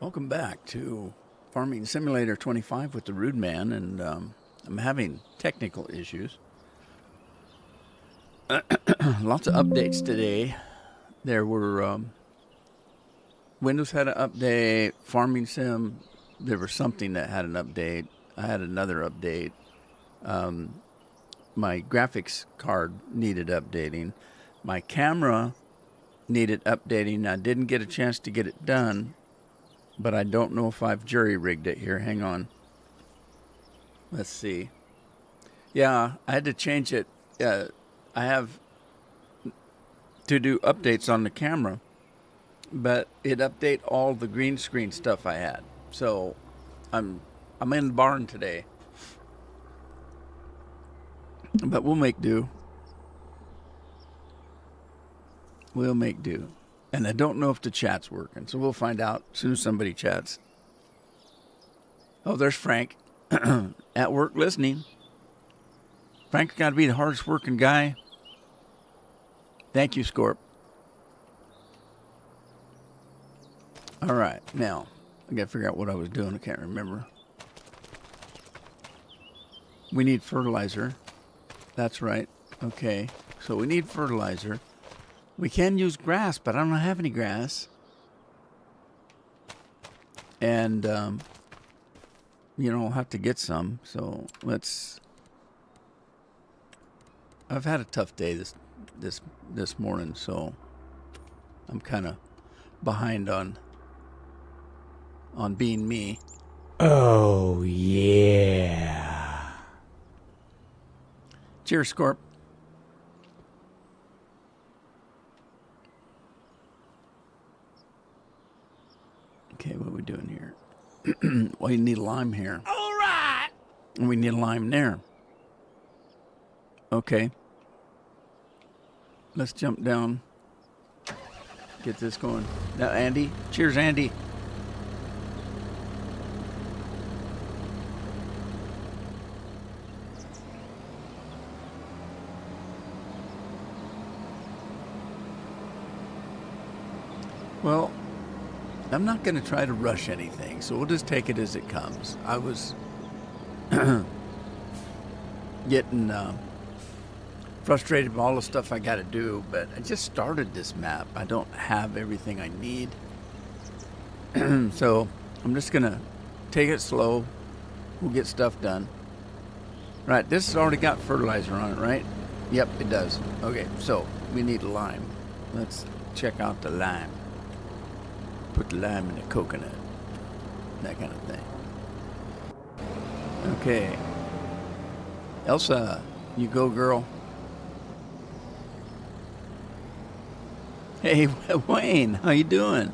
Welcome back to Farming Simulator 25 with the Rude Man, and I'm having technical issues. Lots of updates today. There were Windows had an update, Farming Sim, there was something that had an update. I had another update. My graphics card needed updating. My camera needed updating. I didn't get a chance to get it done, but I don't know if I've jury-rigged it here. Hang on. Let's see. Yeah, I had to change it. I have to do updates on the camera, but it update all the green screen stuff I had. So I'm in the barn today, but we'll make do. We'll make do. And I don't know if the chat's working, so we'll find out as soon as somebody chats. Oh, there's Frank at work listening. Frank's got to be the hardest working guy. Thank you, Scorp. All right, now I got to figure out what I was doing. I can't remember. We need fertilizer. That's right. Okay, so we need fertilizer. We can use grass, but I don't have any grass. And, I'll have to get some. So I've had a tough day this morning, so I'm kind of behind on being me. Oh, yeah. Cheers, Scorp. Okay, what are we doing here? Well, you need a lime here. All right. And we need a lime there. Okay. Let's jump down. Get this going. Now, Andy. Cheers, Andy. Well, I'm not going to try to rush anything, so we'll just take it as it comes. I was getting frustrated with all the stuff I got to do, but I just started this map. I don't have everything I need. So I'm just going to take it slow. We'll get stuff done. Right, this has already got fertilizer on it, right? Yep, it does. Okay, so we need a lime. Let's check out the lime. Put the lime in the coconut. That kind of thing. Okay. Elsa, you go, girl. Hey, Wayne, how you doing?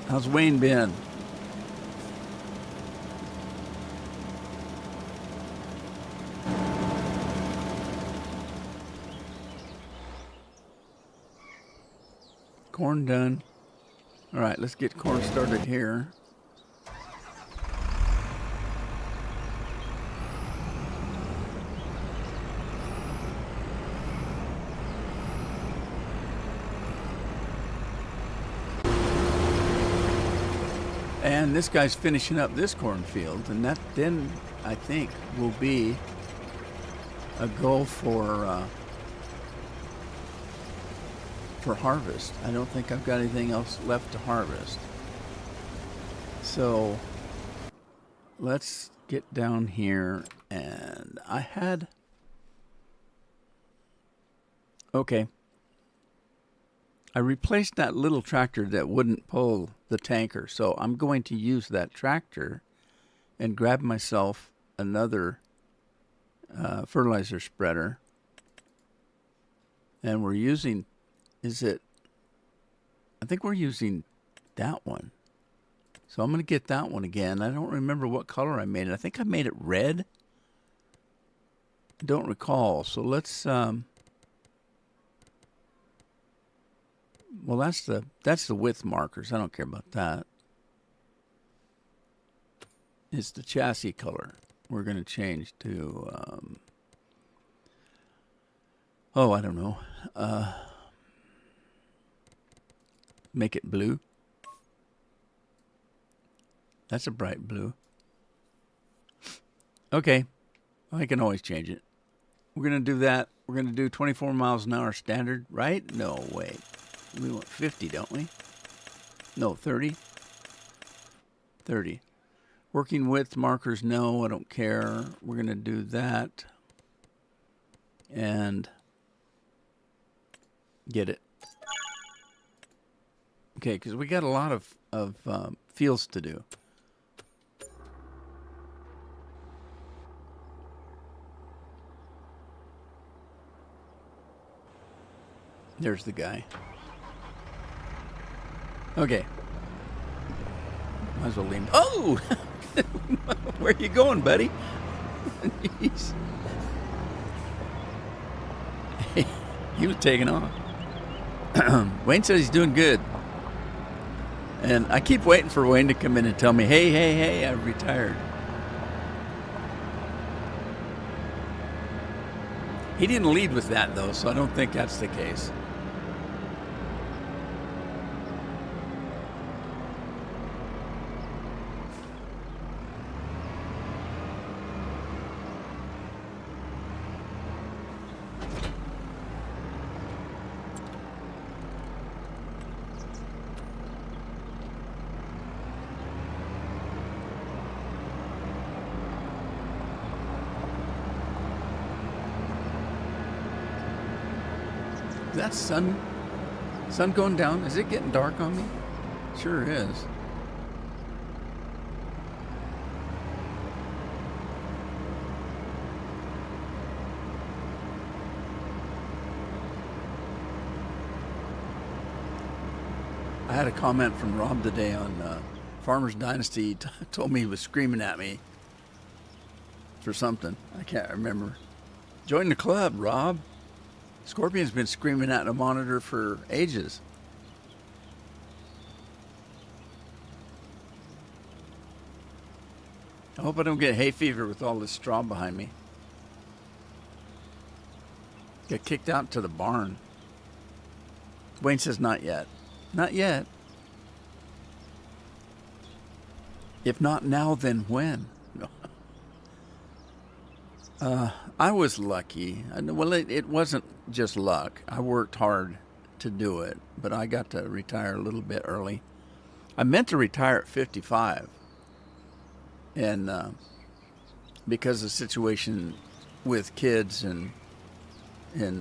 How's Wayne been? Corn done. All right, let's get corn started here. And this guy's finishing up this cornfield, and that then I think will be a goal for harvest. I don't think I've got anything else left to harvest. So let's get down here, and okay. I replaced that little tractor that wouldn't pull the tanker, so I'm going to use that tractor and grab myself another fertilizer spreader. And we're using, I think we're using that one. So I'm going to get that one again. I don't remember what color I made it. I think I made it red. I don't recall. So let's, well, that's the width markers. I don't care about that. It's the chassis color. We're going to change to, I don't know. Make it blue. That's a bright blue. Okay. I can always change it. We're going to do that. We're going to do 24 miles an hour standard, right? No, wait. We want 50, don't we? No, 30. 30. Working width markers, no, I don't care. We're going to do that. And get it. Okay, because we got a lot of fields to do. There's the guy. Okay. Might as well lean. Oh! Where you going, buddy? Jeez. He was taking off. Wayne says he's doing good. And I keep waiting for Wayne to come in and tell me, hey, I've retired. He didn't lead with that, though, so I don't think that's the case. Is that sun going down? Is it getting dark on me? Sure is. I had a comment from Rob today on Farmer's Dynasty. He told me he was screaming at me for something. I can't remember. Join the club, Rob. Scorpion's been screaming at the monitor for ages. I hope I don't get hay fever with all this straw behind me. Get kicked out to the barn. Wayne says not yet. Not yet. If not now, then when? No. I was lucky. Well, it wasn't just luck. I worked hard to do it, but I got to retire a little bit early. I meant to retire at 55. And because of the situation with kids and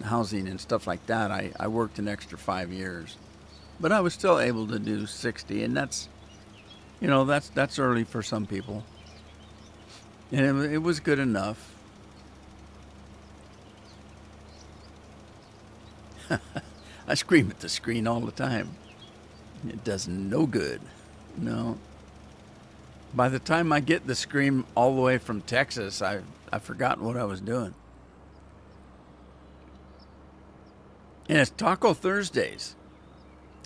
housing and stuff like that, I worked an extra 5 years. But I was still able to do 60, and that's early for some people. And it was good enough. I scream at the screen all the time. It does no good. No. By the time I get the scream all the way from Texas, I've forgotten what I was doing. And it's Taco Thursdays.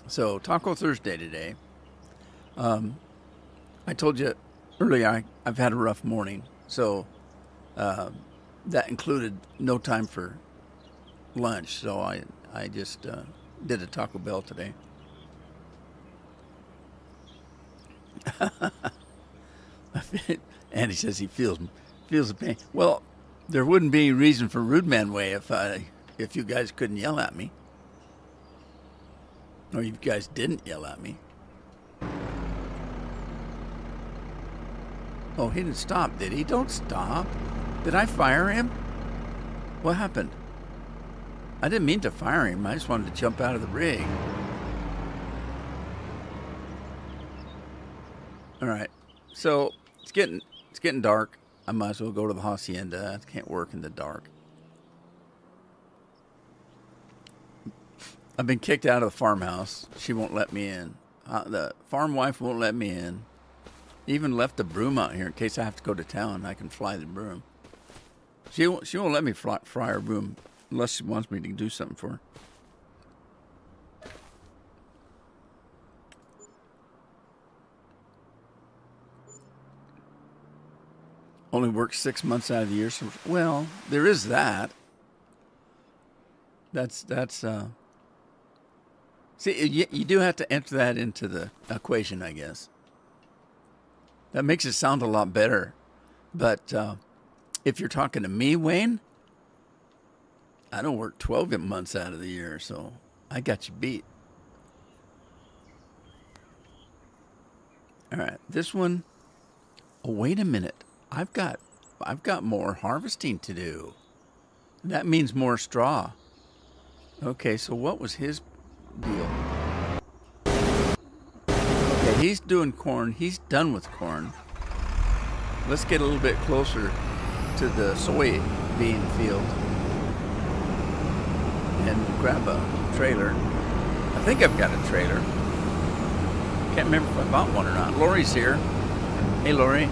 So Taco Thursday today. I told you earlier I've had a rough morning. So that included no time for lunch. So I just did a Taco Bell today. Andy says he feels the pain. Well, there wouldn't be any reason for Rude Man Way if you guys couldn't yell at me. Or you guys didn't yell at me. Oh, he didn't stop, did he? Don't stop. Did I fire him? What happened? I didn't mean to fire him. I just wanted to jump out of the rig. All right. So it's getting dark. I might as well go to the hacienda. I can't work in the dark. I've been kicked out of the farmhouse. She won't let me in. The farm wife won't let me in. Even left the broom out here in case I have to go to town. I can fly the broom. She won't let me fly her broom unless she wants me to do something for her. Only works 6 months out of the year. So, well, there is that. That's see, you do have to enter that into the equation, I guess. That makes it sound a lot better. But if you're talking to me, Wayne, I don't work 12 months out of the year, so I got you beat. All right, this one. Oh, wait a minute. I've got more harvesting to do. That means more straw. Okay, so what was his deal? Okay, he's doing corn. He's done with corn. Let's get a little bit closer to the soybean field and grab a trailer. I think I've got a trailer. Can't remember if I bought one or not. Lori's here. Hey, Lori.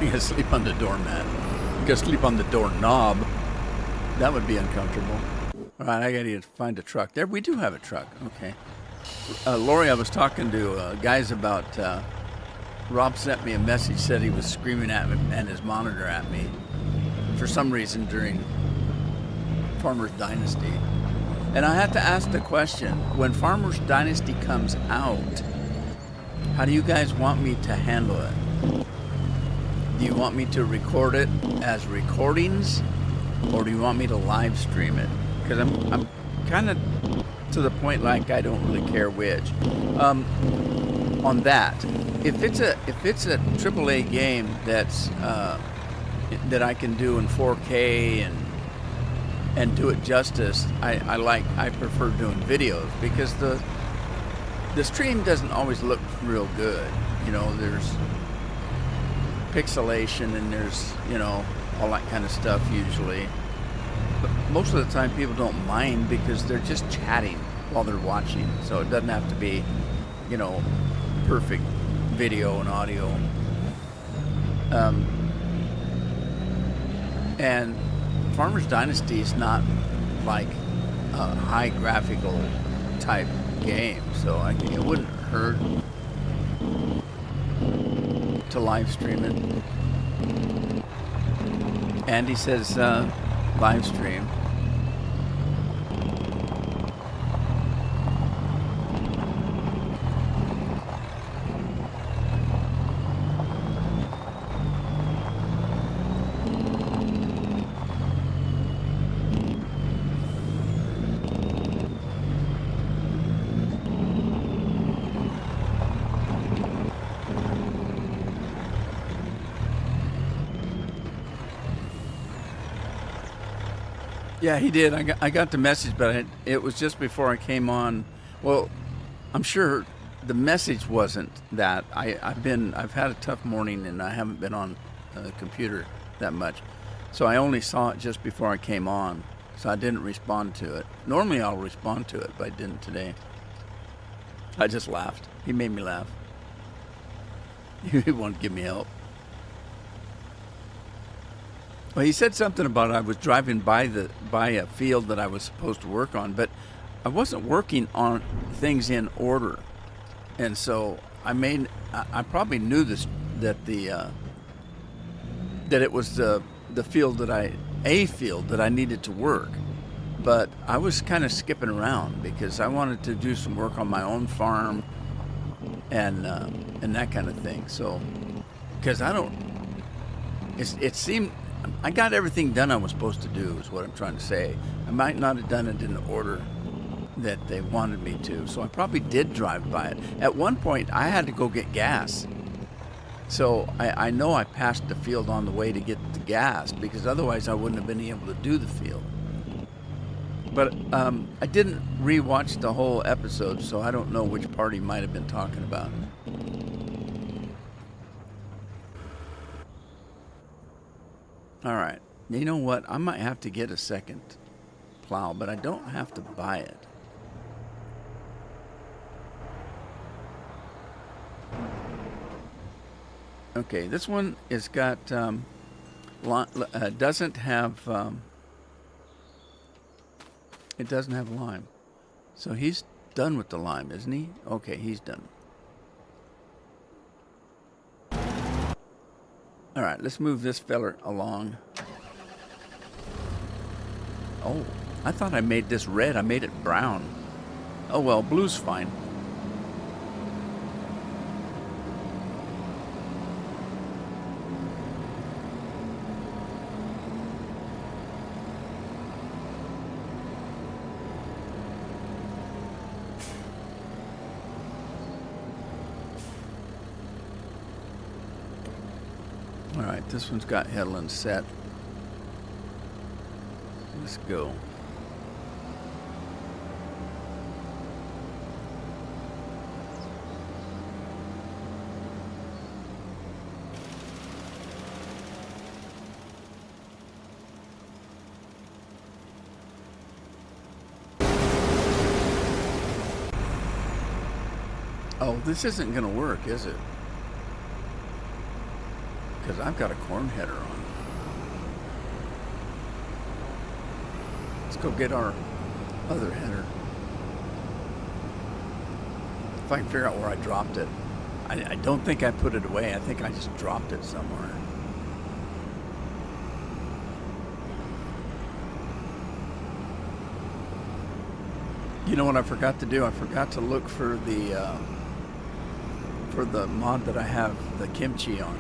You gotta sleep on the doormat. You gotta sleep on the doorknob. That would be uncomfortable. All right, I gotta find a truck. There, we do have a truck. Okay. Lori, I was talking to guys about. Rob sent me a message, said he was screaming at me and his monitor at me for some reason during Farmers Dynasty. And I have to ask the question, when Farmers Dynasty comes out, how do you guys want me to handle it? Do you want me to record it as recordings, or do you want me to live stream it? Because I'm kind of to the point like I don't really care which. On that, if it's a AAA game that's that I can do in 4K and do it justice, I prefer doing videos, because the stream doesn't always look real good. You know, there's pixelation and there's, you know, all that kind of stuff usually. But most of the time people don't mind because they're just chatting while they're watching. So it doesn't have to be, you know, perfect video and audio. And Farmers Dynasty is not like a high graphical type game, so I think it wouldn't hurt to live stream it. Andy says live stream. Yeah, he did. I got the message, but it was just before I came on. Well, I'm sure the message wasn't that. I've had a tough morning and I haven't been on the computer that much, so I only saw it just before I came on. So I didn't respond to it. Normally I'll respond to it, but I didn't today. I just laughed. He made me laugh. He wanted to give me help. Well, he said something about I was driving by a field that I was supposed to work on, but I wasn't working on things in order, and so I probably knew this that it was the field that I needed to work, but I was kind of skipping around because I wanted to do some work on my own farm and that kind of thing. So because it seemed. I got everything done I was supposed to do, is what I'm trying to say. I might not have done it in the order that they wanted me to, so I probably did drive by it. At one point, I had to go get gas. So I know I passed the field on the way to get the gas, because otherwise I wouldn't have been able to do the field. But I didn't re-watch the whole episode, so I don't know which part he might have been talking about. All right. You know what? I might have to get a second plow, but I don't have to buy it. Okay, this one has got doesn't have it doesn't have lime, so he's done with the lime, isn't he? Okay, he's done. All right, let's move this feller along. Oh, I thought I made this red. I made it brown. Oh well, blue's fine. All right, this one's got headland set. Let's go. Oh, this isn't going to work, is it? Because I've got a corn header on. Let's go get our other header. If I can figure out where I dropped it. I don't think I put it away. I think I just dropped it somewhere. You know what I forgot to do? I forgot to look for the mod that I have the kimchi on.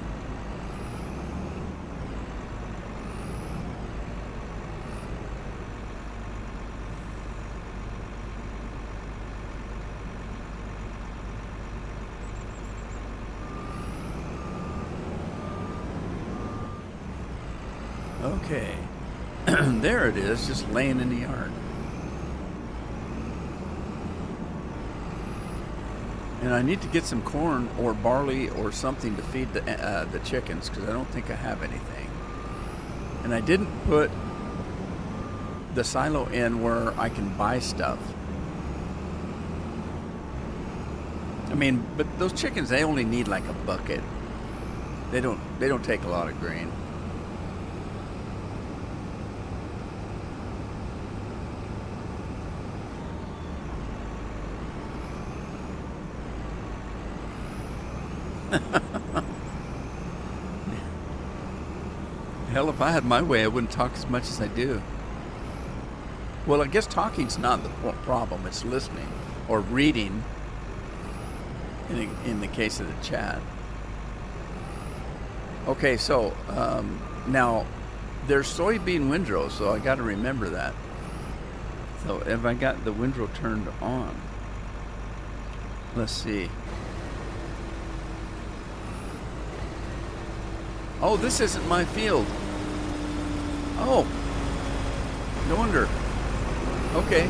Okay, there it is, just laying in the yard. And I need to get some corn or barley or something to feed the chickens, because I don't think I have anything. And I didn't put the silo in where I can buy stuff. I mean, but those chickens, they only need like a bucket. They don't take a lot of grain. Hell, if I had my way, I wouldn't talk as much as I do. Well, I guess talking's not the problem. It's listening or reading in the case of the chat. Okay, so now there's soybean windrow, so I got to remember that. So if I got the windrow turned on, let's see. Oh, this isn't my field. Oh, no wonder. Okay,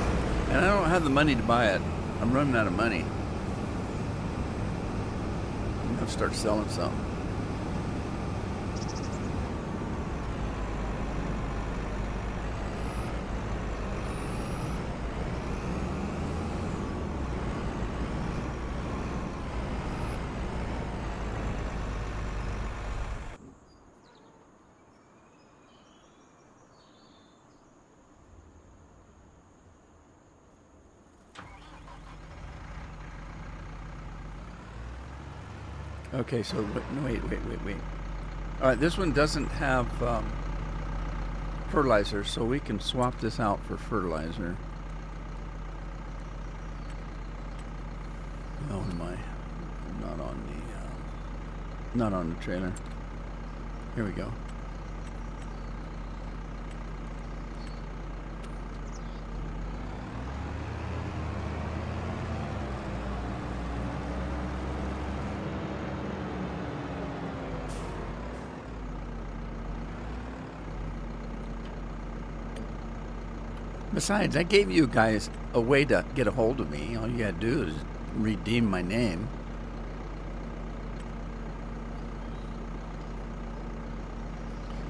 and I don't have the money to buy it. I'm running out of money. I'm gonna have to start selling some. Okay, so wait. All right, this one doesn't have fertilizer, so we can swap this out for fertilizer. Oh my, not on the trailer. Here we go. Besides, I gave you guys a way to get a hold of me. All you gotta do is redeem my name.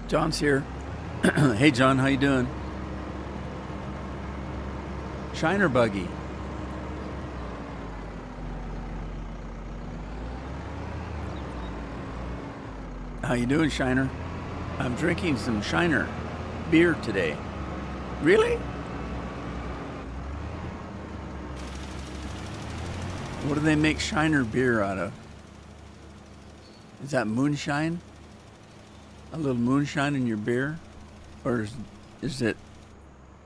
John's here. Hey John, how you doing? Shiner Buggy. How you doing, Shiner? I'm drinking some Shiner beer today. Really? What do they make Shiner beer out of? Is that moonshine? A little moonshine in your beer? Or is it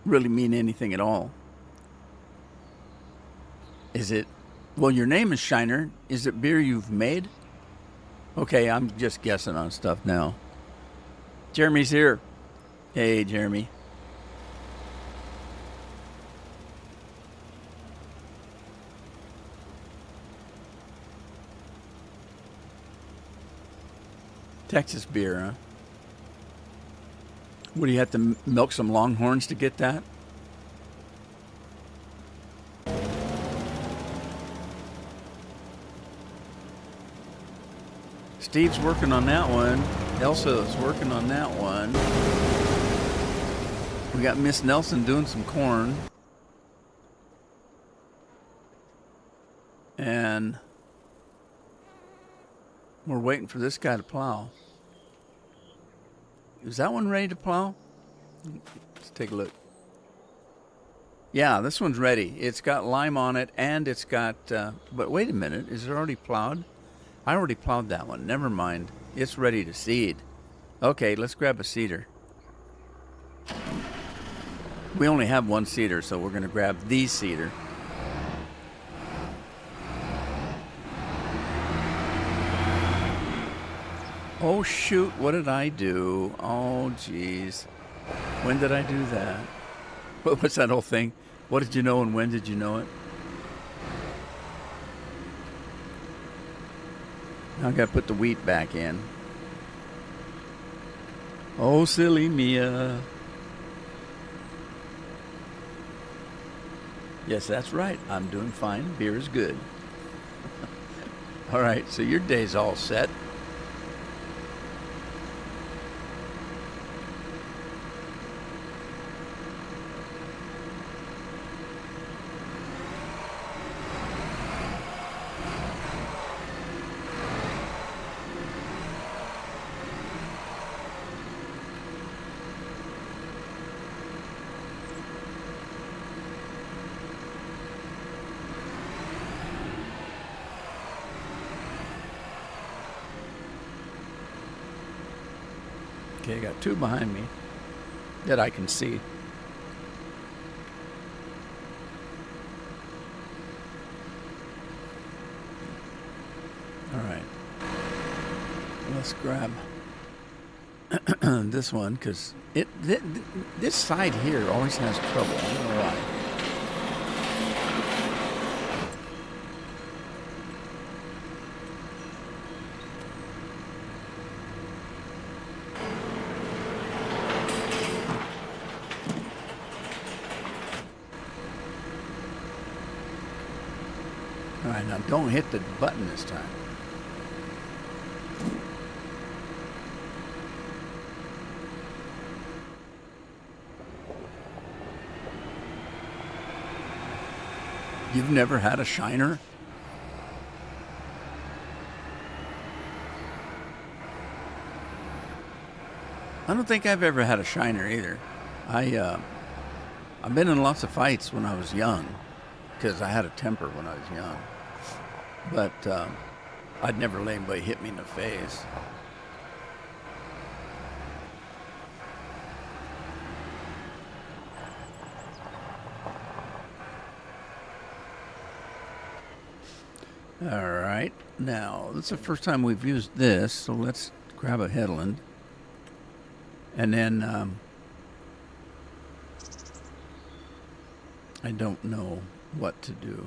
really mean anything at all? Is it, well, your name is Shiner. Is it beer you've made? Okay, I'm just guessing on stuff now. Jeremy's here. Hey, Jeremy. Texas beer, huh? What, do you have to milk some Longhorns to get that? Steve's working on that one. Elsa's working on that one. We got Miss Nelson doing some corn. And we're waiting for this guy to plow. Is that one ready to plow? Let's take a look. Yeah, this one's ready. It's got lime on it, and it's got... but wait a minute. Is it already plowed? I already plowed that one. Never mind. It's ready to seed. Okay, let's grab a seeder. We only have one seeder, so we're going to grab the seeder. Oh, shoot. What did I do? Oh, geez. When did I do that? What's that whole thing? What did you know and when did you know it? Now I got to put the wheat back in. Oh, silly Mia. Yes, that's right. I'm doing fine. Beer is good. All right, so your day's all set. Okay, I got two behind me that I can see. All right. Let's grab this one because this side here always has trouble. I don't know why. All right, now don't hit the button this time. You've never had a Shiner? I don't think I've ever had a Shiner either. I've been in lots of fights when I was young because I had a temper when I was young. But I'd never let anybody hit me in the face. All right, now this is the first time we've used this, so let's grab a headland. And then I don't know what to do.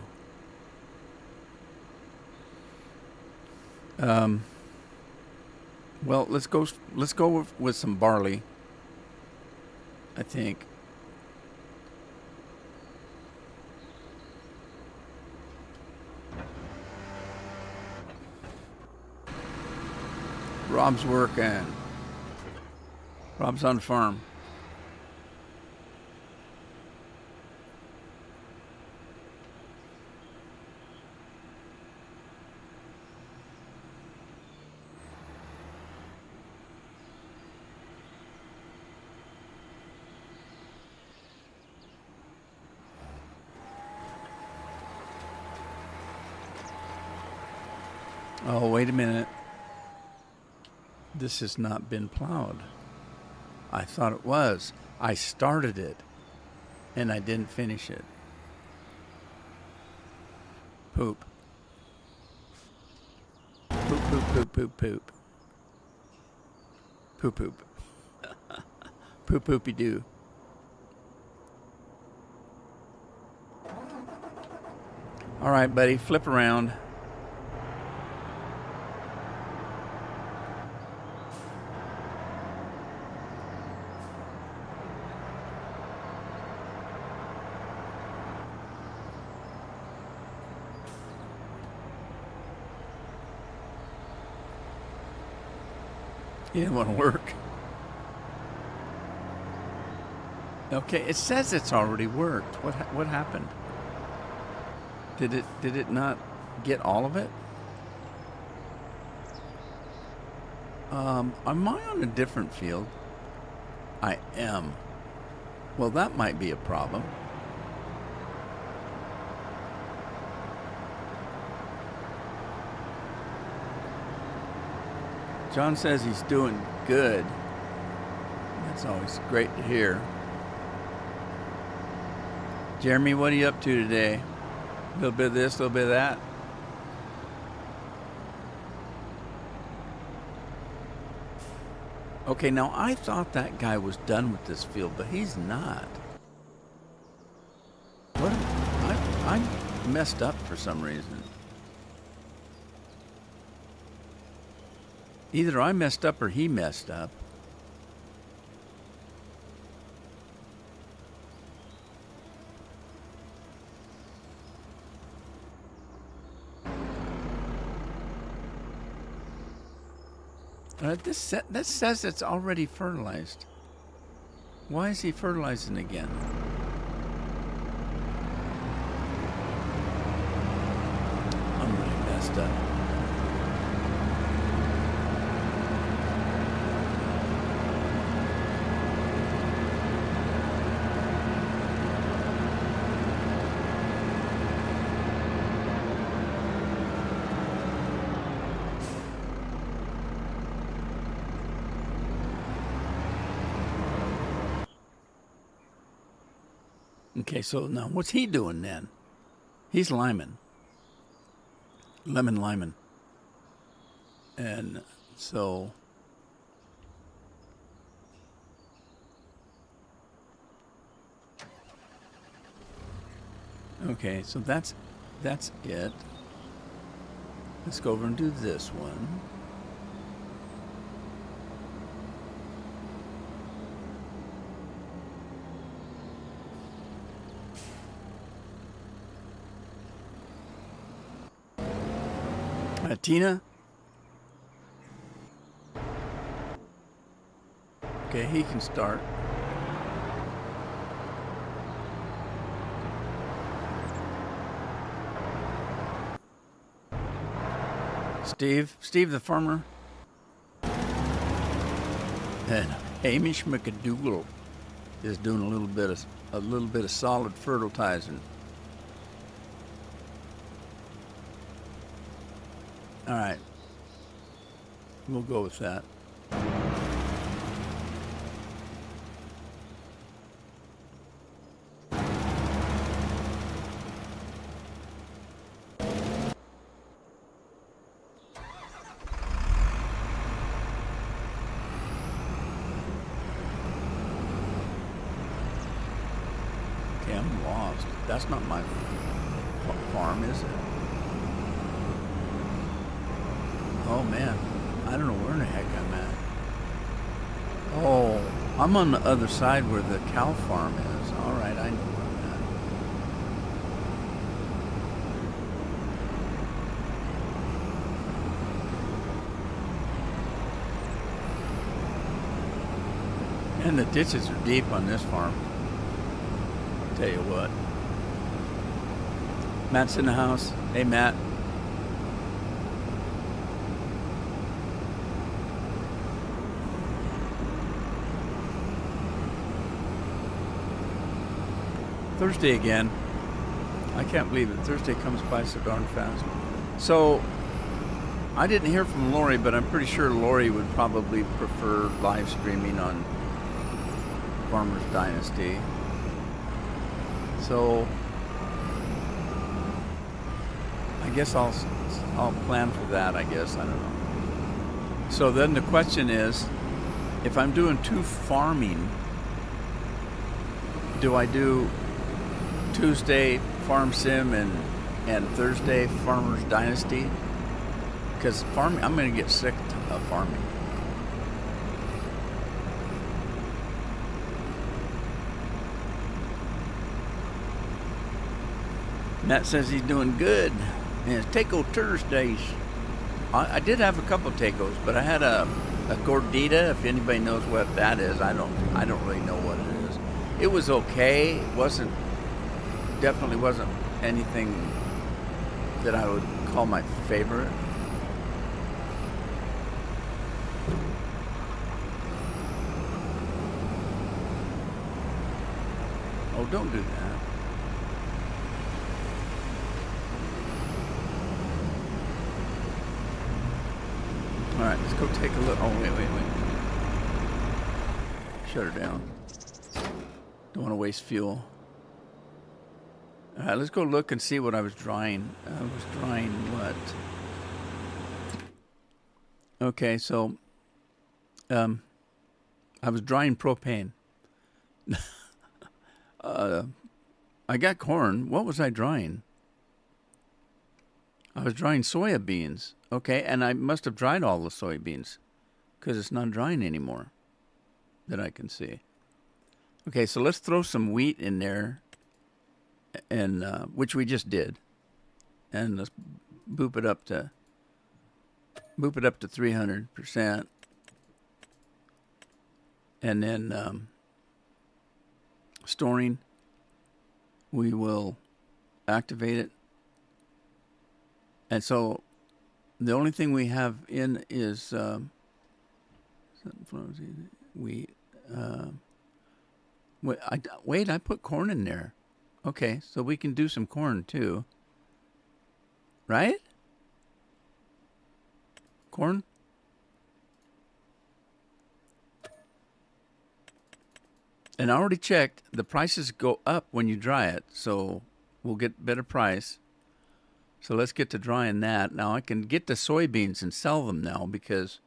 Well, let's go with some barley, I think. Rob's working. Rob's on the farm. Oh, wait a minute. This has not been plowed. I thought it was. I started it, and I didn't finish it. Poop. Poop, poop, poop, poop, poop. Poop, poop. Poop, poopy doo. All right, buddy, flip around. He didn't want to work. Okay, it says it's already worked. What happened? Did it not get all of it? Am I on a different field? I am. Well, that might be a problem. John says he's doing good. That's always great to hear. Jeremy, what are you up to today? A little bit of this, a little bit of that. Okay, now I thought that guy was done with this field, but he's not. What? I messed up for some reason. Either I messed up or he messed up. This says it's already fertilized. Why is he fertilizing again? I'm really messed up. Okay, so now what's he doing then? He's liming. Lemon liming. And so... Okay, so that's it. Let's go over and do this one. Tina? Okay, he can start. Steve the farmer. And Hamish McDougal is doing a little bit of solid fertilizing. All right, we'll go with that. Okay, I'm lost. That's not my farm, is it? Oh man, I don't know where in the heck I'm at. Oh, I'm on the other side where the cow farm is. All right, I know where I'm at. And the ditches are deep on this farm. Tell you what. Matt's in the house. Hey, Matt. Thursday again. I can't believe it. Thursday comes by so darn fast. So, I didn't hear from Lori, but I'm pretty sure Lori would probably prefer live streaming on Farmers Dynasty. So I guess I'll plan for that, I guess. I don't know. So then the question is, if I'm doing 2 farming, do I do Tuesday Farm Sim and Thursday Farmers Dynasty? Because farming, I'm going to get sick of farming. Matt says he's doing good. And it's Taco Thursdays. I did have a couple of tacos, but I had a gordita. If anybody knows what that is, I don't really know what it is. It was okay. It definitely wasn't anything that I would call my favorite. Oh, don't do that. All right, let's go take a look. Oh, wait. Shut her down. Don't want to waste fuel. All right, let's go look and see what I was drying. I was drying what? Okay, so I was drying propane. I got corn. What was I drying? I was drying soya beans. Okay, and I must have dried all the soybeans because it's not drying anymore that I can see. Okay, so let's throw some wheat in there, and which we just did, and let's boop it up to 300%, and then storing. We will activate it, and so the only thing we have in is wheat. Wait, I put corn in there. Okay, so we can do some corn too. Right? Corn? And I already checked. The prices go up when you dry it, so we'll get better price. So let's get to drying that. Now I can get the soybeans and sell them now because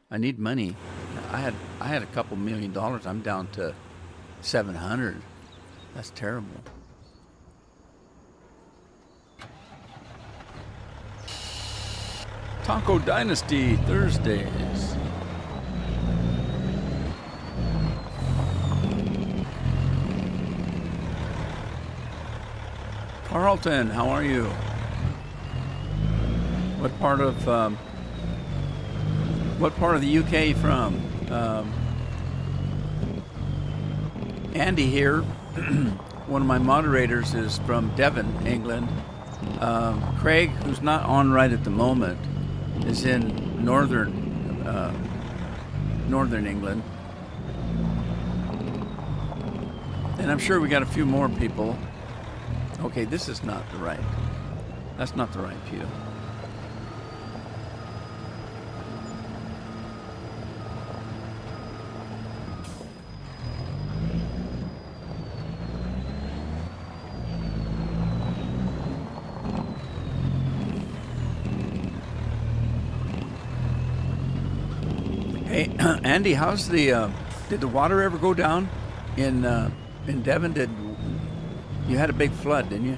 I need money. I had a couple $1 million. I'm down to 700. That's terrible. Taco Dynasty Thursdays. Carlton, how are you? What part of the UK are you from? Andy here, one of my moderators, is from Devon, England. Craig, who's not on right at the moment, is in northern England. And I'm sure we got a few more people. Okay, this is not the right. That's not the right view. Hey, Andy, how's the? Did the water ever go down in Devon? You had a big flood, didn't you?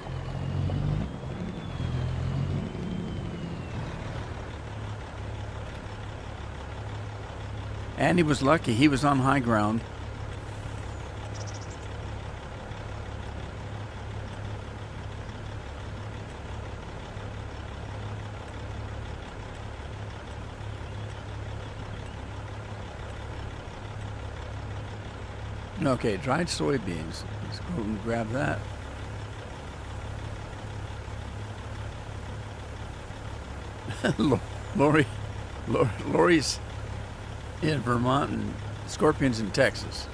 Andy was lucky. He was on high ground. Okay, dried soybeans. Let's go and grab that. Lori's in Vermont and Scorpion's in Texas.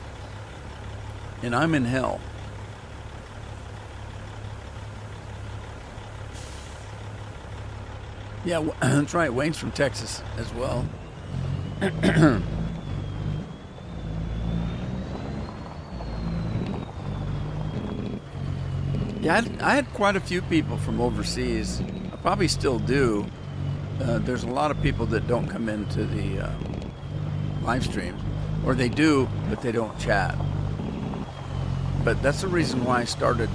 And I'm in hell. Yeah, that's right. Wayne's from Texas as well. Yeah, I had quite a few people from overseas. I probably still do. There's a lot of people that don't come into the live stream, or they do, but they don't chat. But that's the reason why I started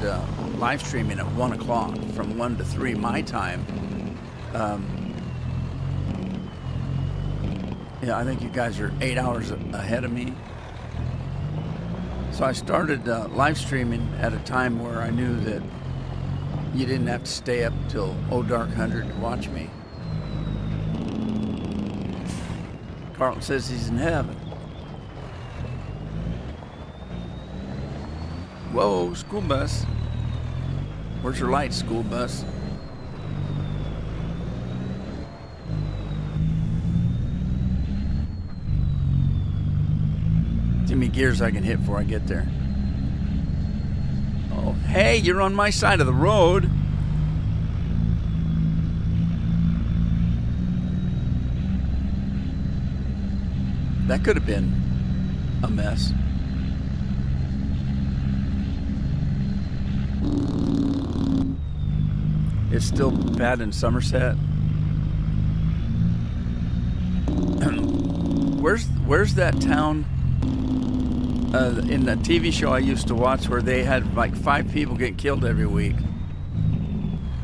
live streaming at 1 o'clock, from 1 to 3 my time. Yeah, I think you guys are 8 hours ahead of me. So I started live streaming at a time where I knew that you didn't have to stay up till dark 100 to watch me. Carlton says he's in heaven. Whoa, school bus. Where's your light, school bus? Too many gears I can hit before I get there. Oh, hey, you're on my side of the road. That could have been a mess. It's still bad in Somerset. Where's that town in the TV show I used to watch where they had like 5 people get killed every week?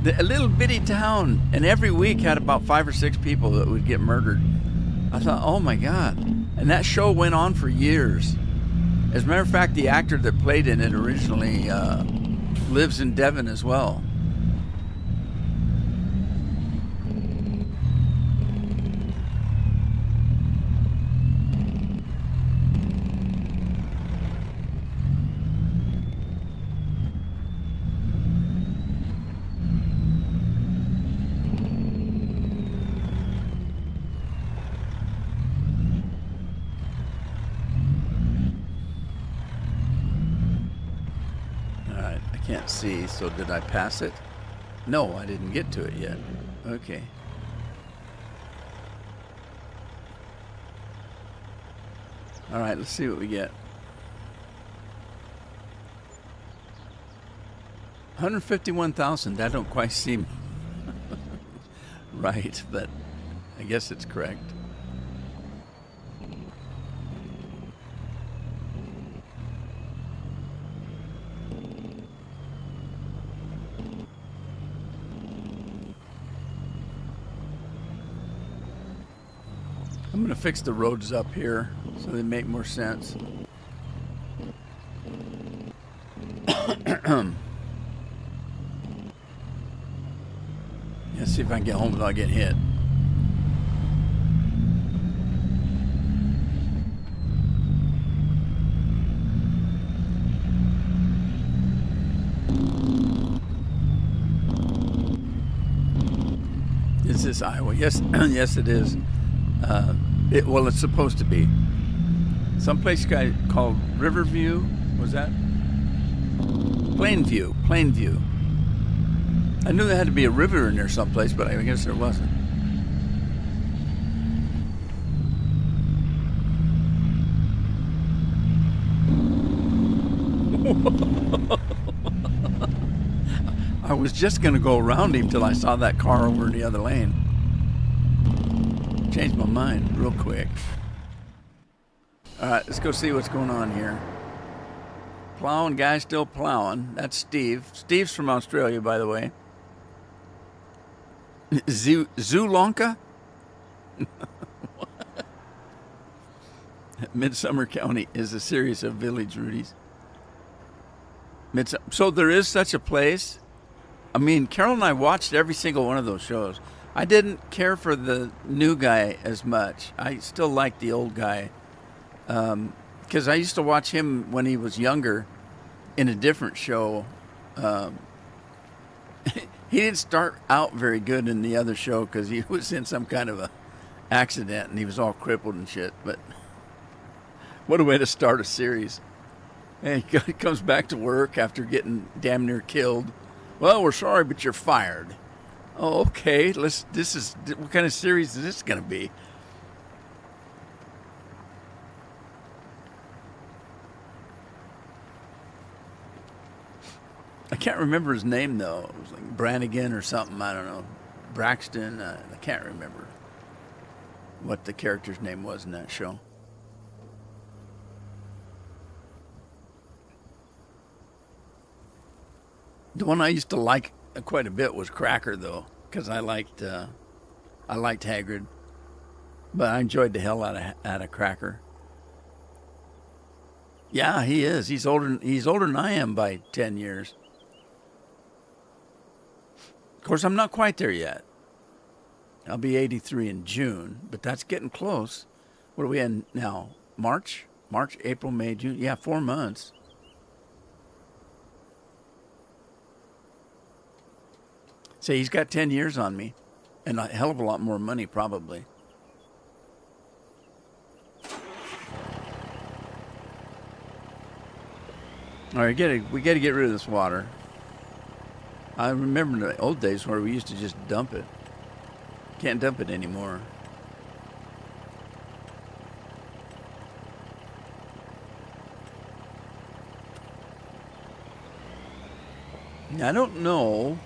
A little bitty town, and every week had about 5 or 6 people that would get murdered. I thought, oh my God. And that show went on for years. As a matter of fact, the actor that played in it originally lives in Devon as well. Can't see, so did I pass it? No, I didn't get to it yet. Okay. All right, let's see what we get. 151,000. That don't quite seem right, but I guess it's correct. I'm going to fix the roads up here so they make more sense. Let's see if I can get home without getting hit. Is this Iowa? Yes, yes it is. Well, it's supposed to be. Someplace called Riverview, was that? Plainview. I knew there had to be a river in there someplace, but I guess there wasn't. I was just going to go around him till I saw that car over in the other lane. Changed my mind real quick. All right, let's go see what's going on here. Plowing guy still plowing. That's Steve. Steve's from Australia, by the way. Zulonka? Midsummer County is a series of village, Rudy's. So there is such a place. I mean, Carol and I watched every single one of those shows. I didn't care for the new guy as much. I still like the old guy. Because I used to watch him when he was younger in a different show. He didn't start out very good in the other show because he was in some kind of a accident and he was all crippled and shit. But what a way to start a series. And he comes back to work after getting damn near killed. Well, we're sorry, but you're fired. Oh, okay. What kind of series is this going to be? I can't remember his name though. It was like Brannigan or something. I don't know. Braxton. I can't remember what the character's name was in that show. The one I used to like quite a bit was Cracker though, because I liked Hagrid, but I enjoyed the hell out of Cracker. Yeah, he is. He's older. He's older than I am by 10 years. Of course, I'm not quite there yet. I'll be 83 in June, but that's getting close. What are we in now? March? March, April, May, June? Yeah, 4 months. Say, he's got 10 years on me and a hell of a lot more money, probably. All right, we got to get rid of this water. I remember the old days where we used to just dump it. Can't dump it anymore. I don't know.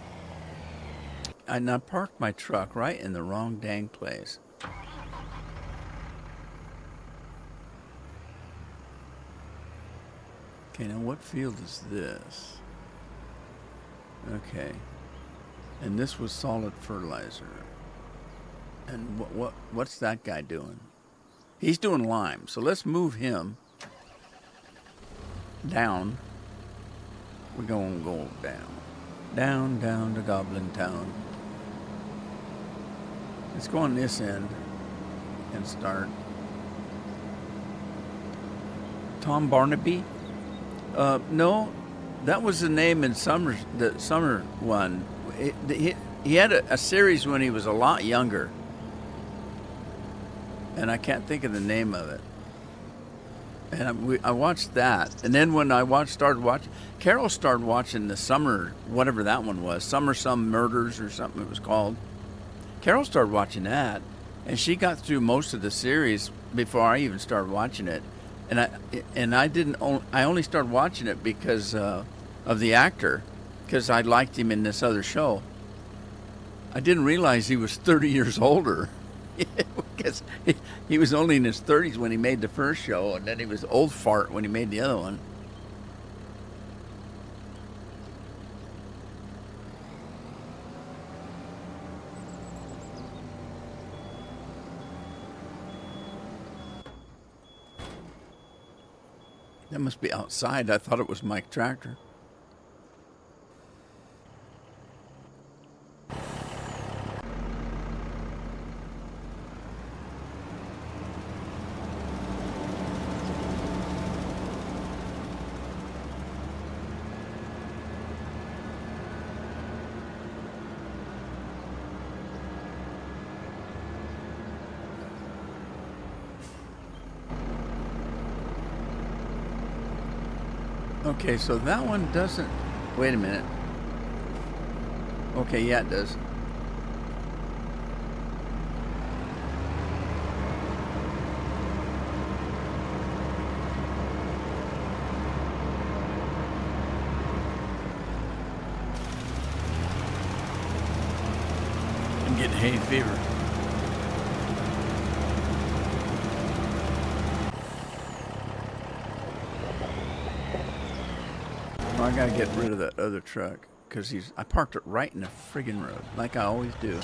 I parked my truck right in the wrong dang place. Okay, now what field is this? Okay. And this was solid fertilizer. And what's that guy doing? He's doing lime. So let's move him down. We're going to go down. Down to Goblin Town. Let's go on this end and start. Tom Barnaby? No, that was the name in the summer one. He had a series when he was a lot younger, and I can't think of the name of it. And I watched that, and then when Carol started watching the summer, whatever that one was, Summer Some Murders or something it was called. Carol started watching that, and she got through most of the series before I even started watching it. I only started watching it because of the actor, because I liked him in this other show. I didn't realize he was 30 years older, because he was only in his 30s when he made the first show, and then he was old fart when he made the other one. That must be outside. I thought it was Mike Tractor. Okay, so that one doesn't... Wait a minute. Okay, yeah, it does. I'm getting hay fever. I gotta get rid of that other truck because I parked it right in the friggin' road, like I always do.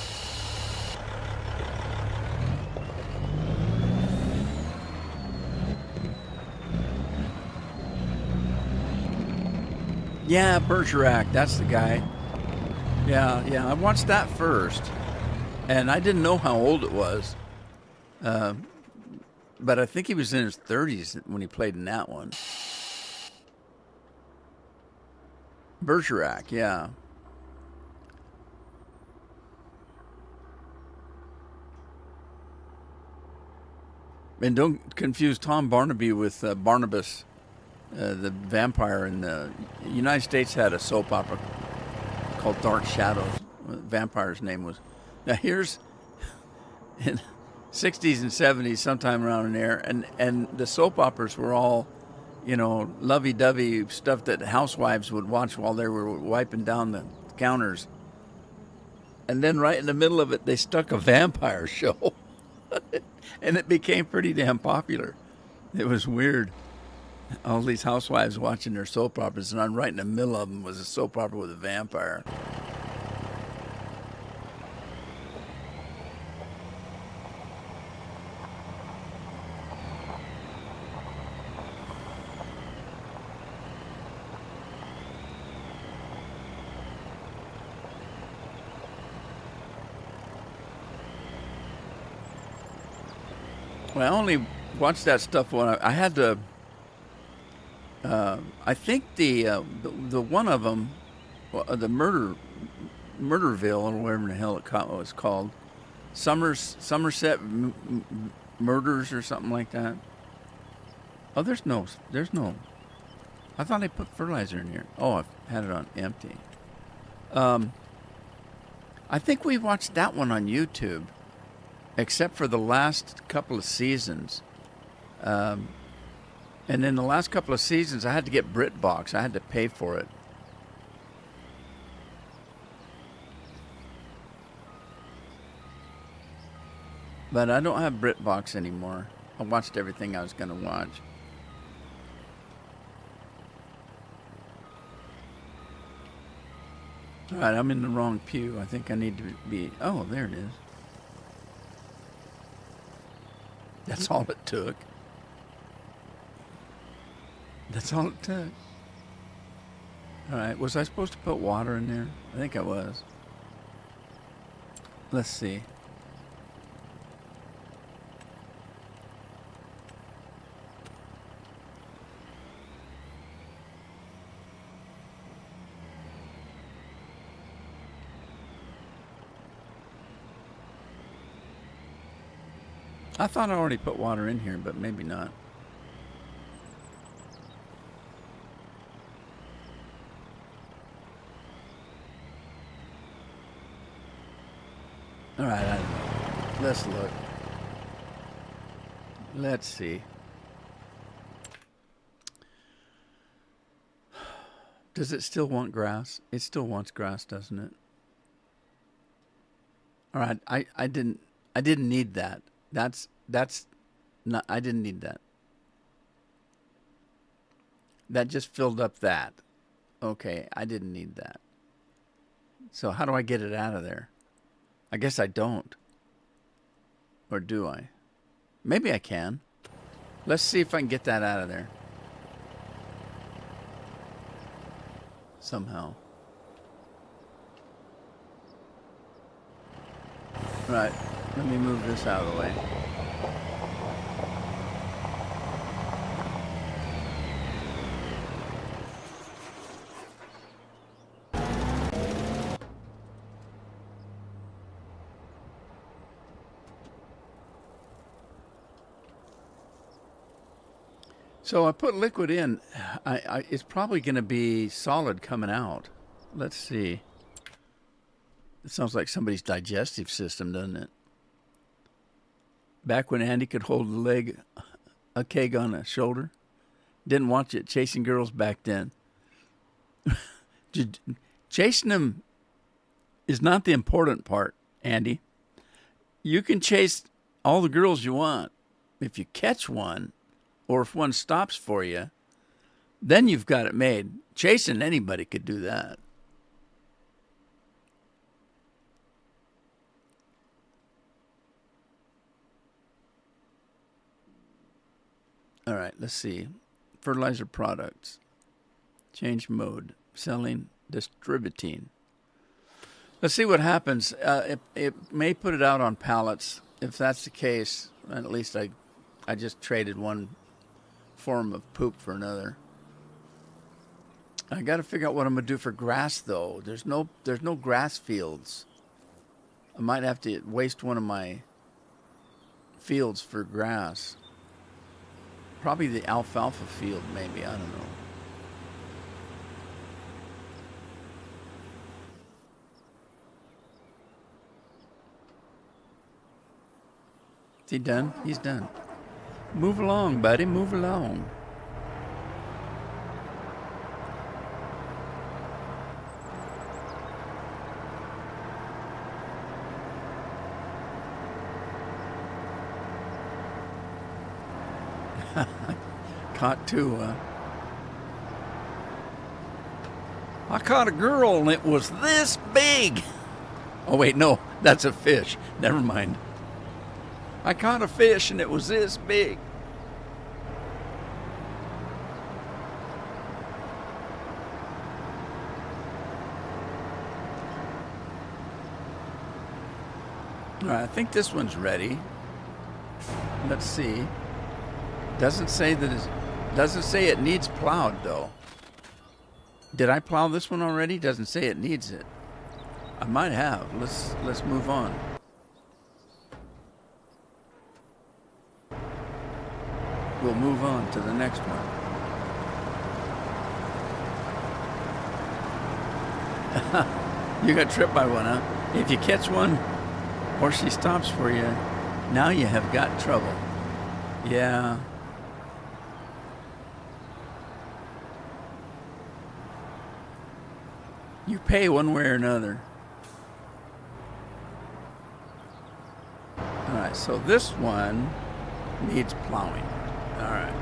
Yeah, Bergerac, that's the guy. Yeah, I watched that first, and I didn't know how old it was, but I think he was in his 30s when he played in that one. Bergerac, yeah. And don't confuse Tom Barnaby with Barnabas, the vampire in the United States had a soap opera called Dark Shadows. vampire's name was. Now here's in 60s and 70s, sometime around in there, and the soap operas were all, lovey-dovey stuff that housewives would watch while they were wiping down the counters. And then right in the middle of it, they stuck a vampire show. And it became pretty damn popular. It was weird. All these housewives watching their soap operas, and right in the middle of them was a soap opera with a vampire. Well, I only watched that stuff when I had to. I think the one of them, the Murderville or whatever the hell it was called, Somerset Murders or something like that. Oh, there's no. I thought I put fertilizer in here. Oh, I've had it on empty. I think we watched that one on YouTube, except for the last couple of seasons. And then the last couple of seasons, I had to get BritBox. I had to pay for it. But I don't have BritBox anymore. I watched everything I was going to watch. All right, I'm in the wrong pew. I think I need to be... Oh, there it is. That's all it took. That's all it took. All right, was I supposed to put water in there? I think I was. Let's see. I thought I already put water in here, but maybe not. All right, I don't know. Let's look. Let's see. Does it still want grass? It still wants grass, doesn't it? All right, I didn't need that. That's not, I didn't need that. That just filled up that. Okay, I didn't need that. So how do I get it out of there? I guess I don't. Or do I? Maybe I can. Let's see if I can get that out of there. Somehow. Right. Let me move this out of the way. So I put liquid in. It's probably going to be solid coming out. Let's see. It sounds like somebody's digestive system, doesn't it? Back when Andy could hold a keg on a shoulder. Didn't watch it chasing girls back then. Chasing them is not the important part, Andy. You can chase all the girls you want. If you catch one, or if one stops for you, then you've got it made. Chasing anybody could do that. All right, let's see. Fertilizer products. Change mode. Selling, distributing. Let's see what happens. It may put it out on pallets. If that's the case, at least I just traded one form of poop for another. I got to figure out what I'm gonna do for grass though. There's no grass fields. I might have to waste one of my fields for grass. Probably the alfalfa field, maybe. I don't know. he done? He's done. Move along, buddy. Move along. Caught two. I caught a girl and it was this big. Oh, wait, no, that's a fish. Never mind. I caught a fish and it was this big. All right, I think this one's ready. Let's see. Doesn't say it needs plowed though. Did I plow this one already? Doesn't say it needs it. I might have. Let's move on. We'll move on to the next one. You got tripped by one, huh? If you catch one or she stops for you, now you have got trouble. Yeah. You pay one way or another. All right, so this one needs plowing. All right.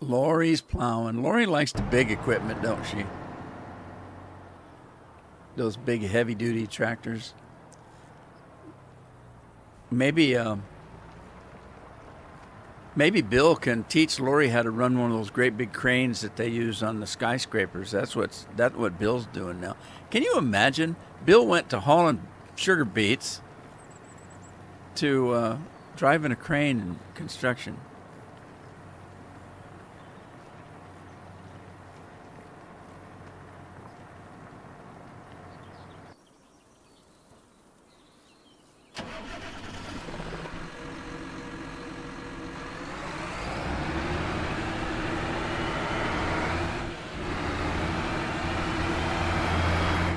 Lori's plowing. Lori likes the big equipment, don't she? Those big heavy-duty tractors. Maybe Bill can teach Lori how to run one of those great big cranes that they use on the skyscrapers. That's what Bill's doing now. Can you imagine? Bill went to hauling sugar beets to driving a crane in construction.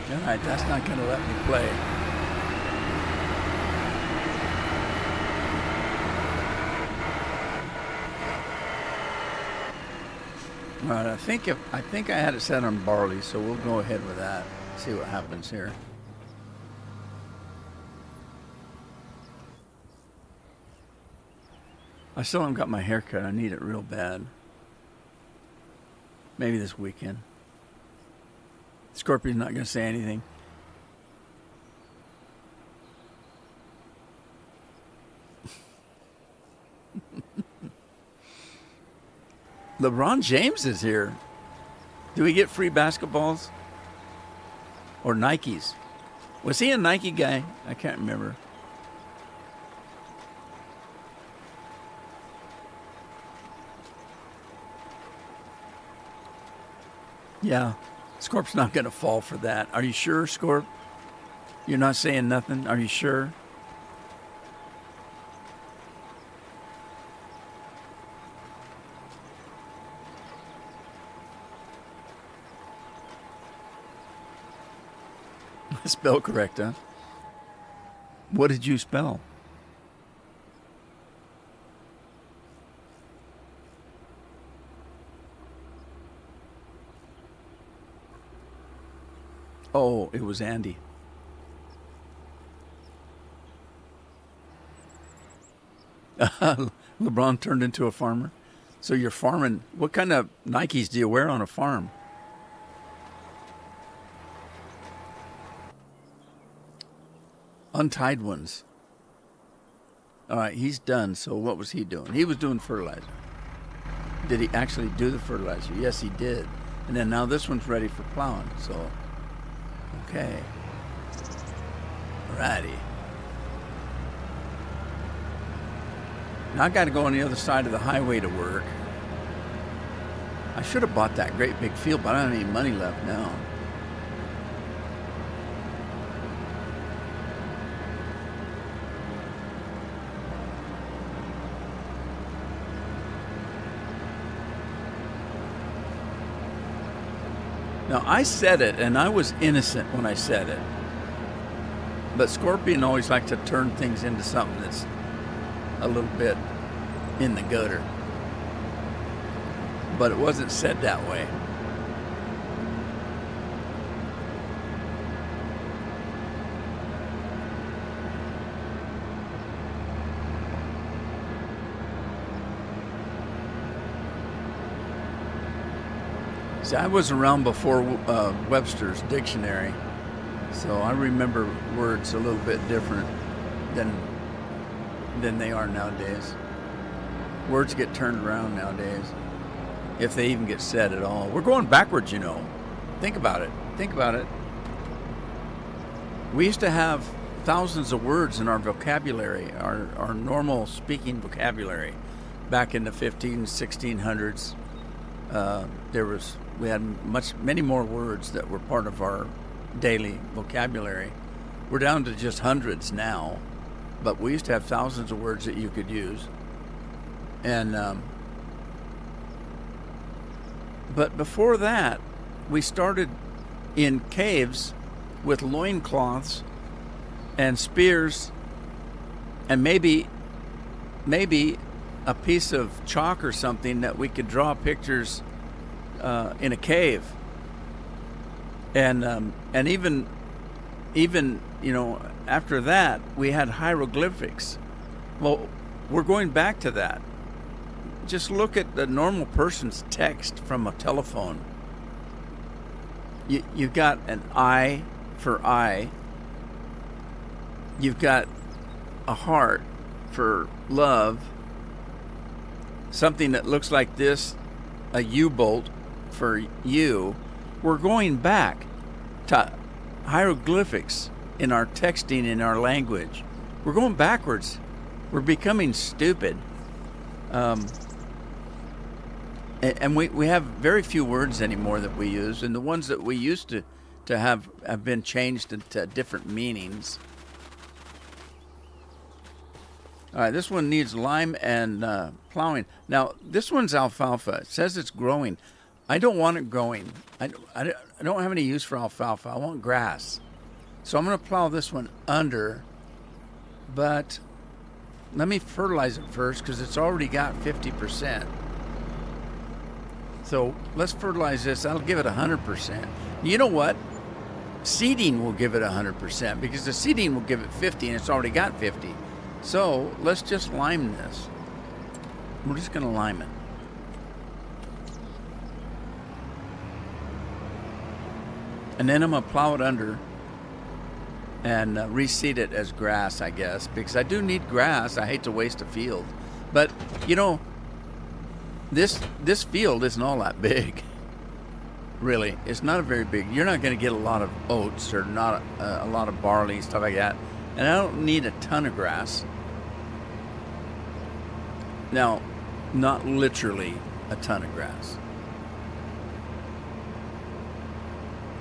All right, that's not going to let me play. All right, I think I had it set on barley, so we'll go ahead with that. See what happens here. I still haven't got my hair cut. I need it real bad. Maybe this weekend. Scorpion's not going to say anything. LeBron James is here. Do we get free basketballs? Or Nikes? Was he a Nike guy? I can't remember. Yeah. Scorp's not going to fall for that. Are you sure, Scorp? You're not saying nothing? Are you sure? Spell correct, huh? What did you spell? Oh, it was Andy. LeBron turned into a farmer. So you're farming. What kind of Nikes do you wear on a farm? Untied ones. All right, he's done. So what was he doing? He was doing fertilizer. Did he actually do the fertilizer? Yes, he did. And then now this one's ready for plowing. So, okay. Alrighty. Now I got to go on the other side of the highway to work. I should have bought that great big field, but I don't have any money left now. Now, I said it, and I was innocent when I said it. But Scorpion always likes to turn things into something that's a little bit in the gutter. But it wasn't said that way. See, I was around before Webster's dictionary, so I remember words a little bit different than they are nowadays. Words get turned around nowadays, if they even get said at all. We're going backwards, you know. Think about it. Think about it. We used to have thousands of words in our vocabulary, our normal speaking vocabulary, back in the 1600s. We had many more words that were part of our daily vocabulary. We're down to just hundreds now, but we used to have thousands of words that you could use. And but before that, we started in caves with loincloths and spears and maybe a piece of chalk or something that we could draw pictures in a cave, and even you know, after that we had hieroglyphics. Well, we're going back to that. Just look at the normal person's text from a telephone. You've got an I for eye. You've got a heart for love. Something that looks like this, a U-bolt for you. We're going back to hieroglyphics in our texting, in our language. We're going backwards. We're becoming stupid. And we have very few words anymore that we use, and the ones that we used to have been changed into different meanings. All right, this one needs lime and plowing. Now, this one's alfalfa. It says it's growing. I don't want it growing. I don't have any use for alfalfa. I want grass. So I'm going to plow this one under, but let me fertilize it first because it's already got 50%. So let's fertilize this. That'll give it 100%. You know what? Seeding will give it 100% because the seeding will give it 50 and it's already got 50. So let's just lime this. We're just going to lime it. And then I'm going to plow it under and reseed it as grass, I guess, because I do need grass. I hate to waste a field. But, you know, this field isn't all that big. Really, it's not a very big. You're not going to get a lot of oats or not a lot of barley, stuff like that. And I don't need a ton of grass. Now, not literally a ton of grass.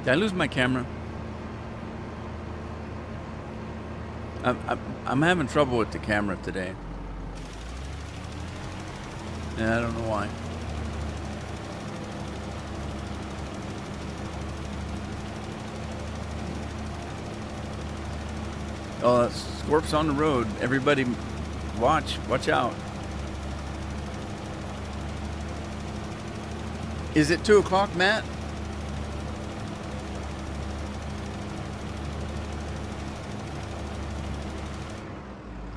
Did I lose my camera? I'm having trouble with the camera today. And I don't know why. Oh, Scorp's on the road. Everybody watch out. Is it 2 o'clock, Matt?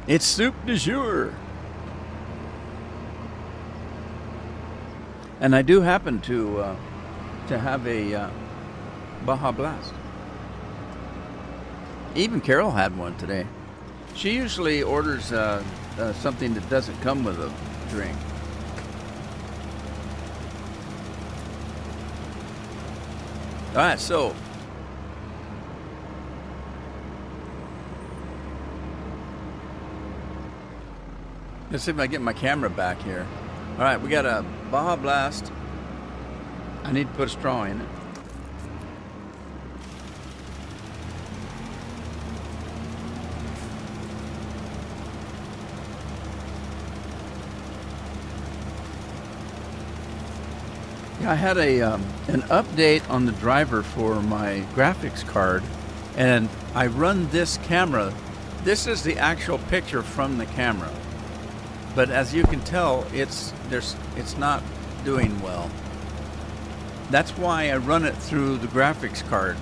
It's soup du jour. And I do happen to have a Baja Blast. Even Carol had one today. She usually orders something that doesn't come with a drink. All right, so let's see if I get my camera back here. All right, we got a Baja Blast. I need to put a straw in it. Yeah, I had an update on the driver for my graphics card, and I run this camera. This is the actual picture from the camera, but as you can tell, it's not doing well. That's why I run it through the graphics card.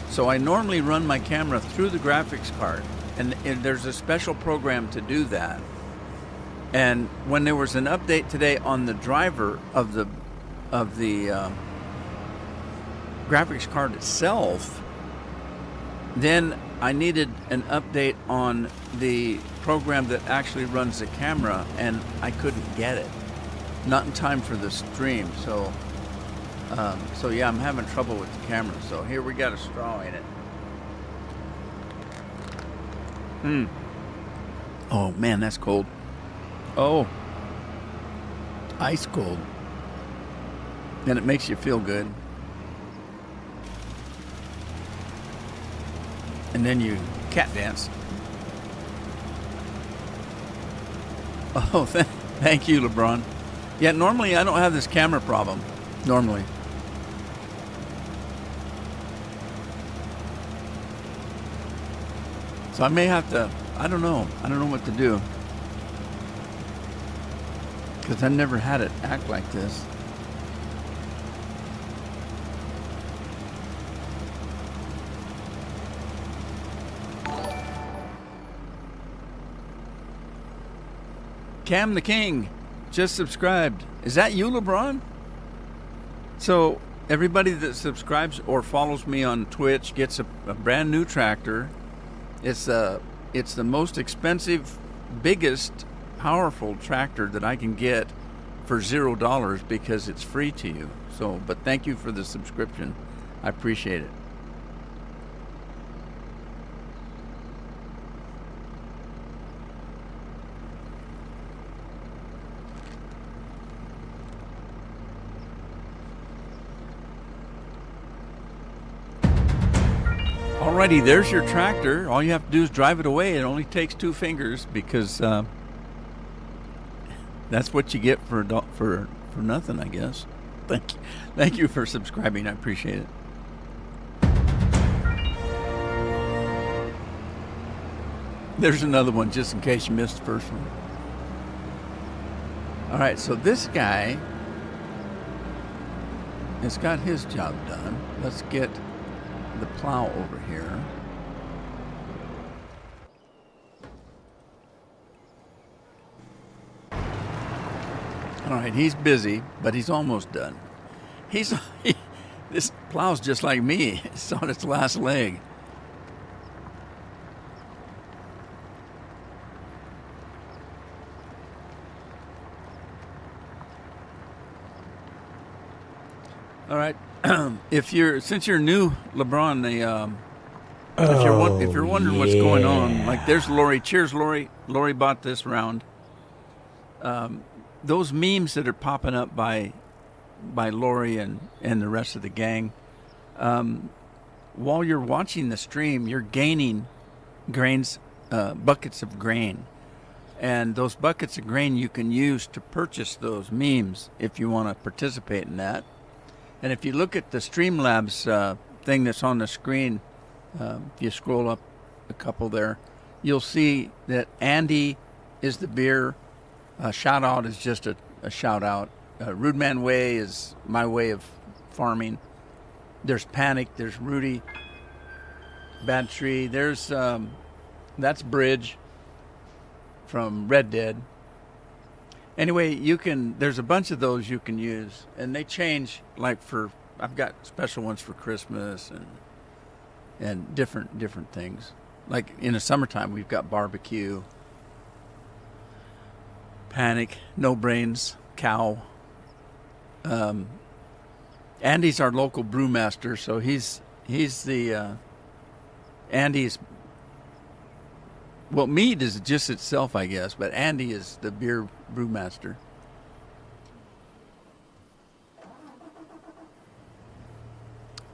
So I normally run my camera through the graphics card, and there's a special program to do that. And when there was an update today on the driver of the graphics card itself, then I needed an update on the program that actually runs the camera, and I couldn't get it. Not in time for the stream, so yeah, I'm having trouble with the camera. So here we got a straw in it. Oh man, that's cold. Oh, ice cold. And it makes you feel good. And then you cat dance. Oh, thank you, LeBron. Yeah, normally I don't have this camera problem. Normally. So I may have to, I don't know what to do. Because I never had it act like this. Cam the King just subscribed. Is that you, LeBron? So everybody that subscribes or follows me on Twitch gets a brand new tractor. It's the most expensive, biggest, powerful tractor that I can get for $0 because it's free to you. So, but thank you for the subscription. I appreciate it. Alrighty, there's your tractor. All you have to do is drive it away. It only takes 2 fingers because that's what you get for nothing, I guess. Thank you for subscribing. I appreciate it. There's another one just in case you missed the first one. All right, so this guy has got his job done. Let's get the plow over here. All right, he's busy, but he's almost done. This plow's just like me. It's on its last leg. All right. Since you're new, LeBron, if you're wondering what's going on, like there's Lori. Cheers, Lori. Lori bought this round. Those memes that are popping up by Lori and the rest of the gang, while you're watching the stream, you're gaining grains, buckets of grain. And those buckets of grain you can use to purchase those memes if you want to participate in that. And if you look at the Streamlabs thing that's on the screen, if you scroll up a couple there, you'll see that Andy is the beer. Shout out is just a shout out. Rude Man Way is my way of farming. There's Panic. There's Rudy. Bad Tree. There's that's Bridge from Red Dead. Anyway, there's a bunch of those you can use, and they change. Like I've got special ones for Christmas and different things. Like in the summertime, we've got barbecue, Panic, No Brains, Cow. Andy's our local brewmaster, so he's the Andy's. Well, mead is just itself, I guess, but Andy is the beer brewmaster.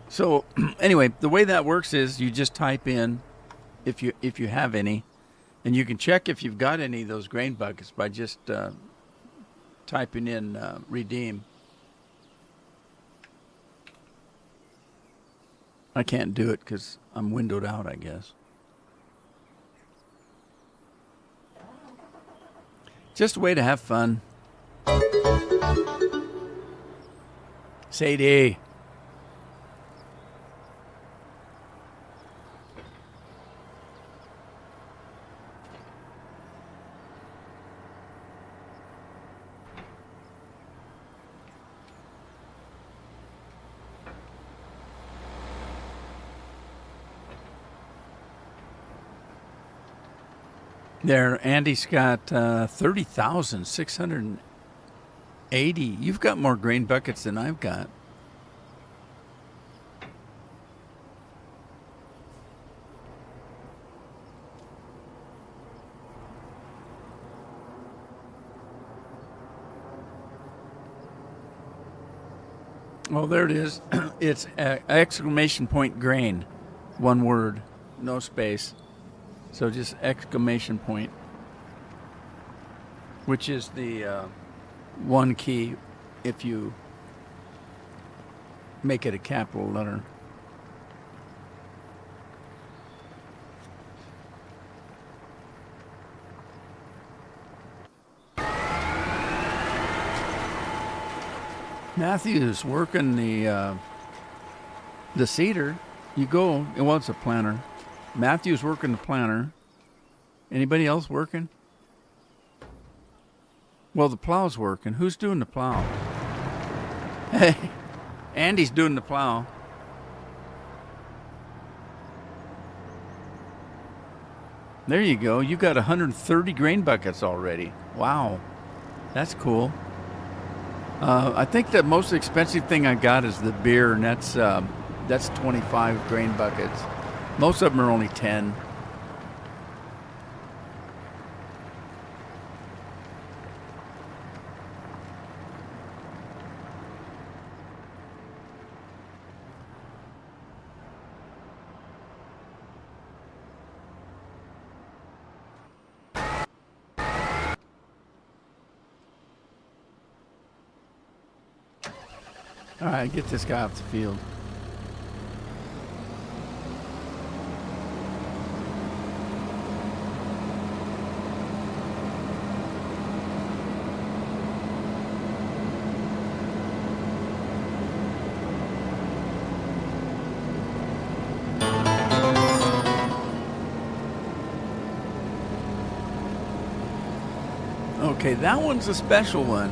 So, anyway, the way that works is you just type in if you have any, and you can check if you've got any of those grain buckets by just typing in redeem. I can't do it because I'm windowed out, I guess. Just a way to have fun. Sadie. There, Andy's got 30,680. You've got more grain buckets than I've got. Oh, there it is. It's exclamation point grain. One word, no space. So just exclamation point, which is the one key if you make it a capital letter. Matthew's working the seeder. You go, well, it's a planter. Matthew's working the planter. Anybody else working? Well, the plow's working. Who's doing the plow? Hey, Andy's doing the plow. There you go. You got 130 grain buckets already. Wow, that's cool. I think the most expensive thing I got is the beer, and that's 25 grain buckets. Most of them are only 10. All right, get this guy off the field. Okay, that one's a special one.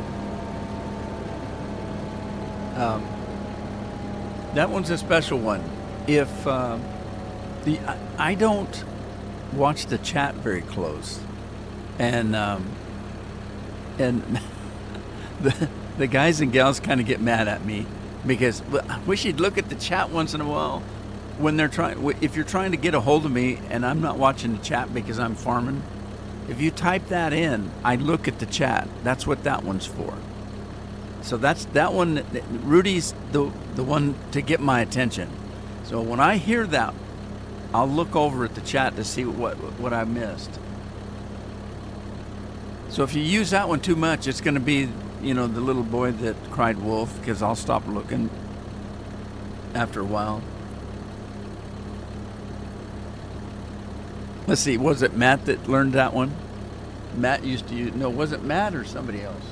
That one's a special one. If I don't watch the chat very close, and the guys and gals kind of get mad at me because I wish you'd look at the chat once in a while when they're trying. If you're trying to get a hold of me and I'm not watching the chat because I'm farming, if you type that in, I look at the chat. That's what that one's for. So that's that one. Rudy's the one to get my attention. So when I hear that, I'll look over at the chat to see what I missed. So if you use that one too much, it's going to be, the little boy that cried wolf, because I'll stop looking after a while. Let's see, was it Matt that learned that one? Matt used to use, no, was it Matt or somebody else?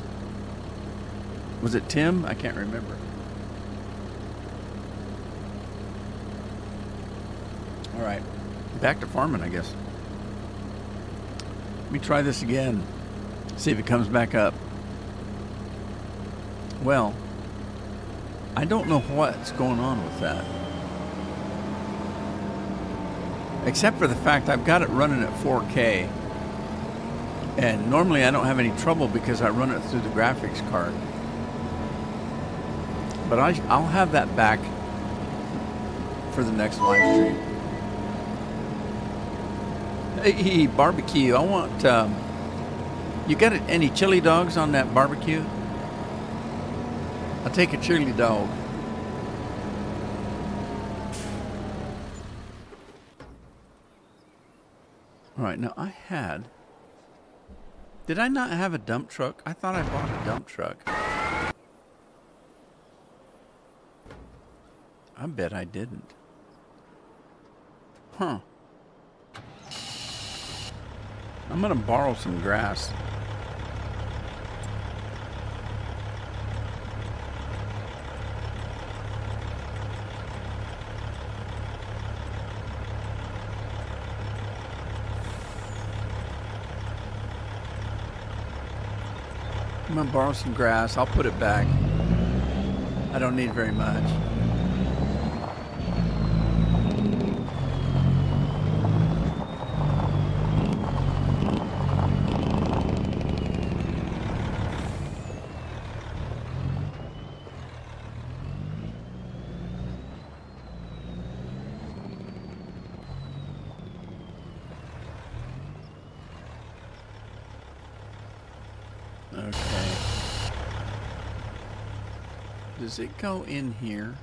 Was it Tim? I can't remember. All right, back to farming, I guess. Let me try this again, see if it comes back up. Well, I don't know what's going on with that. Except for the fact I've got it running at 4K. And normally I don't have any trouble because I run it through the graphics card. But I'll have that back for the next live stream. Hey, barbecue. I want, you got any chili dogs on that barbecue? I'll take a chili dog. All right, now did I not have a dump truck? I thought I bought a dump truck. I bet I didn't. Huh. I'm gonna borrow some grass. I'm gonna borrow some grass. I'll put it back. I don't need very much. Okay. Does it go in here?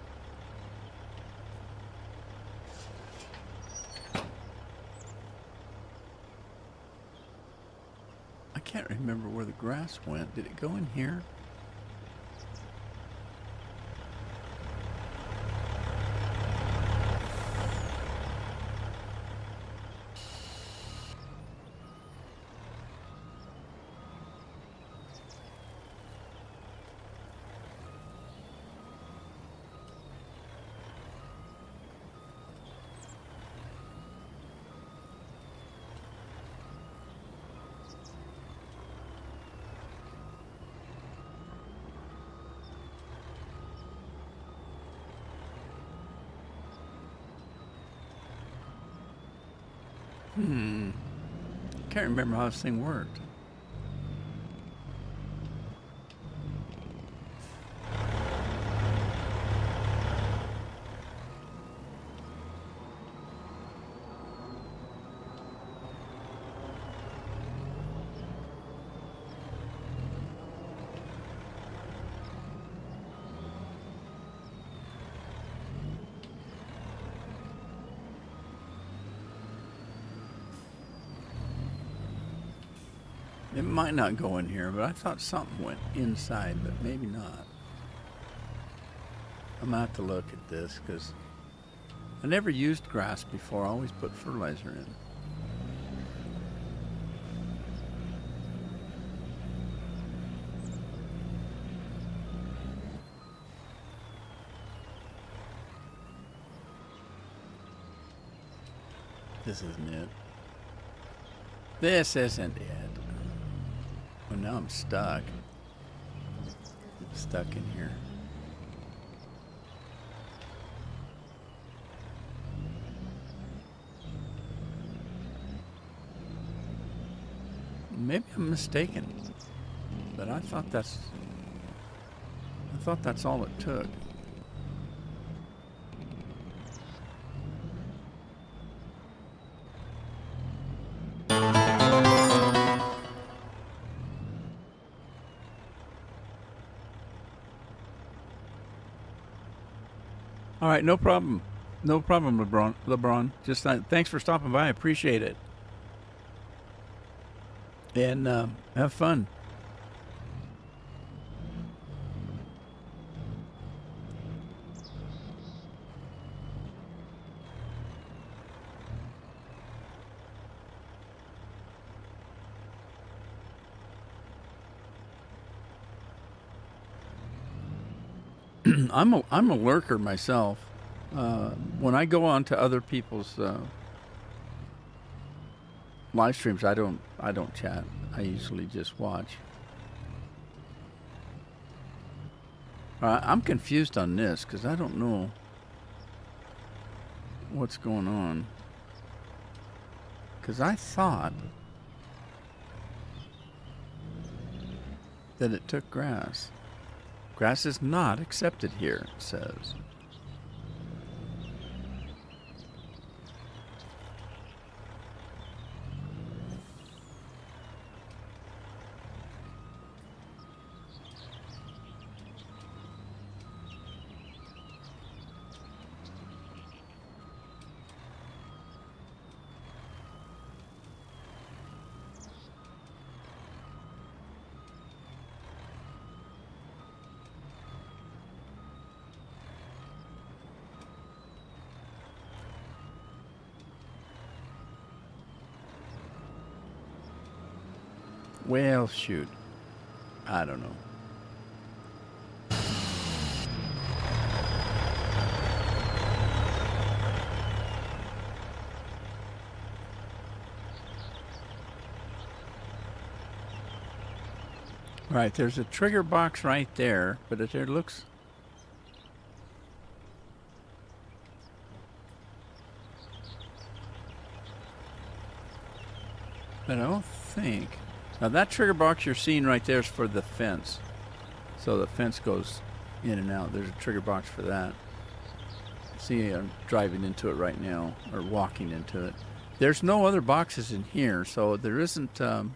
I can't remember where the grass went. Did it go in here? Can't remember how this thing worked. It might not go in here, but I thought something went inside, but maybe not. I'm gonna have to look at this because I never used grass before. I always put fertilizer in. This isn't it. This isn't it. Oh, now I'm stuck. I'm stuck in here. Maybe I'm mistaken, but I thought that's all it took. All right, no problem. No problem, LeBron. Just thanks for stopping by. I appreciate it. And have fun. I'm a lurker myself. When I go on to other people's live streams, I don't chat. I usually just watch. I'm confused on this because I don't know what's going on. Because I thought that it took grass. Grass is not accepted here, it says. Well, shoot. I don't know. Right, there's a trigger box right there, but it there looks... But I don't think... Now that trigger box you're seeing right there is for the fence. So the fence goes in and out. There's a trigger box for that. See, I'm driving into it right now, or walking into it. There's no other boxes in here, so there isn't... Oh,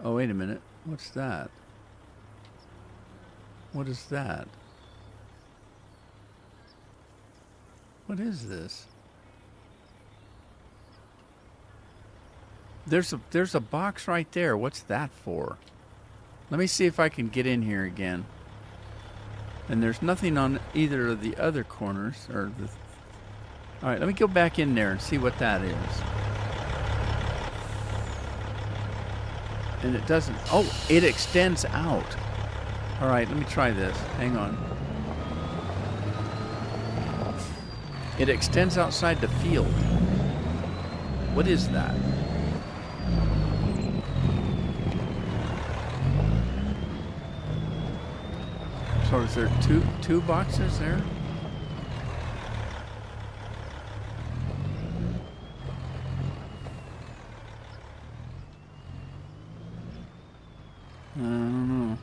wait a minute. What's that? What is that? What is this? There's a box right there. What's that for? Let me see if I can get in here again. And there's nothing on either of the other corners. Or the... All right, let me go back in there and see what that is. And it doesn't... Oh, it extends out. All right, let me try this. Hang on. It extends outside the field. What is that? So is there two boxes there? I don't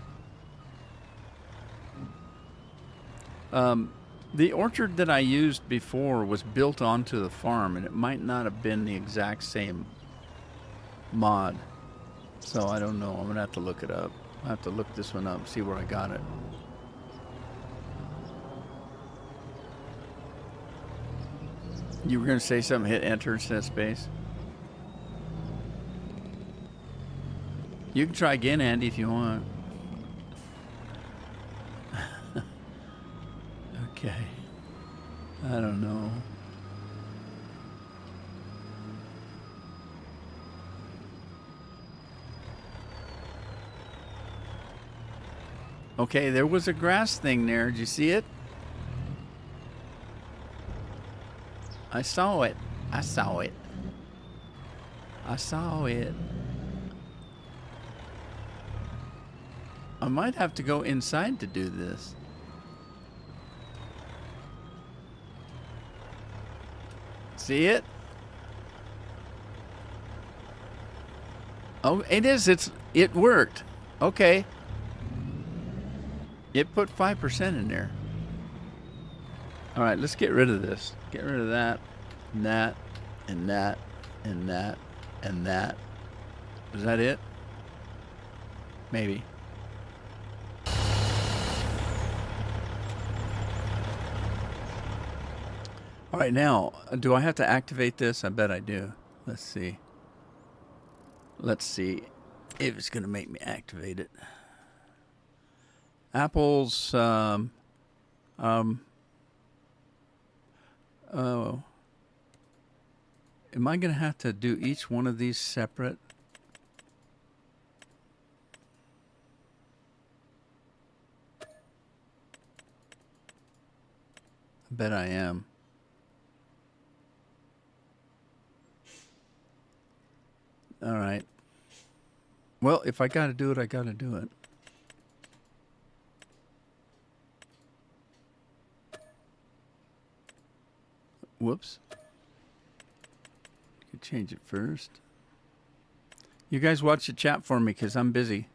know. The orchard that I used before was built onto the farm, and it might not have been the exact same mod. So I don't know. I'm going to have to look it up. I'll have to look this one up, see where I got it. You were going to say something, hit enter instead of space? You can try again, Andy, if you want. Okay. I don't know. Okay, there was a grass thing there. Did you see it? I saw it. I saw it. I saw it. I might have to go inside to do this. See it? Oh, it is. It worked. Okay. It put 5% in there. All right, let's get rid of this. Get rid of that, and that, and that, and that, and that. Is that it? Maybe. All right, now, do I have to activate this? I bet I do. Let's see. Let's see if it's going to make me activate it. Apple's, oh. Am I going to have to do each one of these separate? I bet I am. All right. Well, if I got to do it, I got to do it. Whoops. Could change it first. You guys watch the chat for me because I'm busy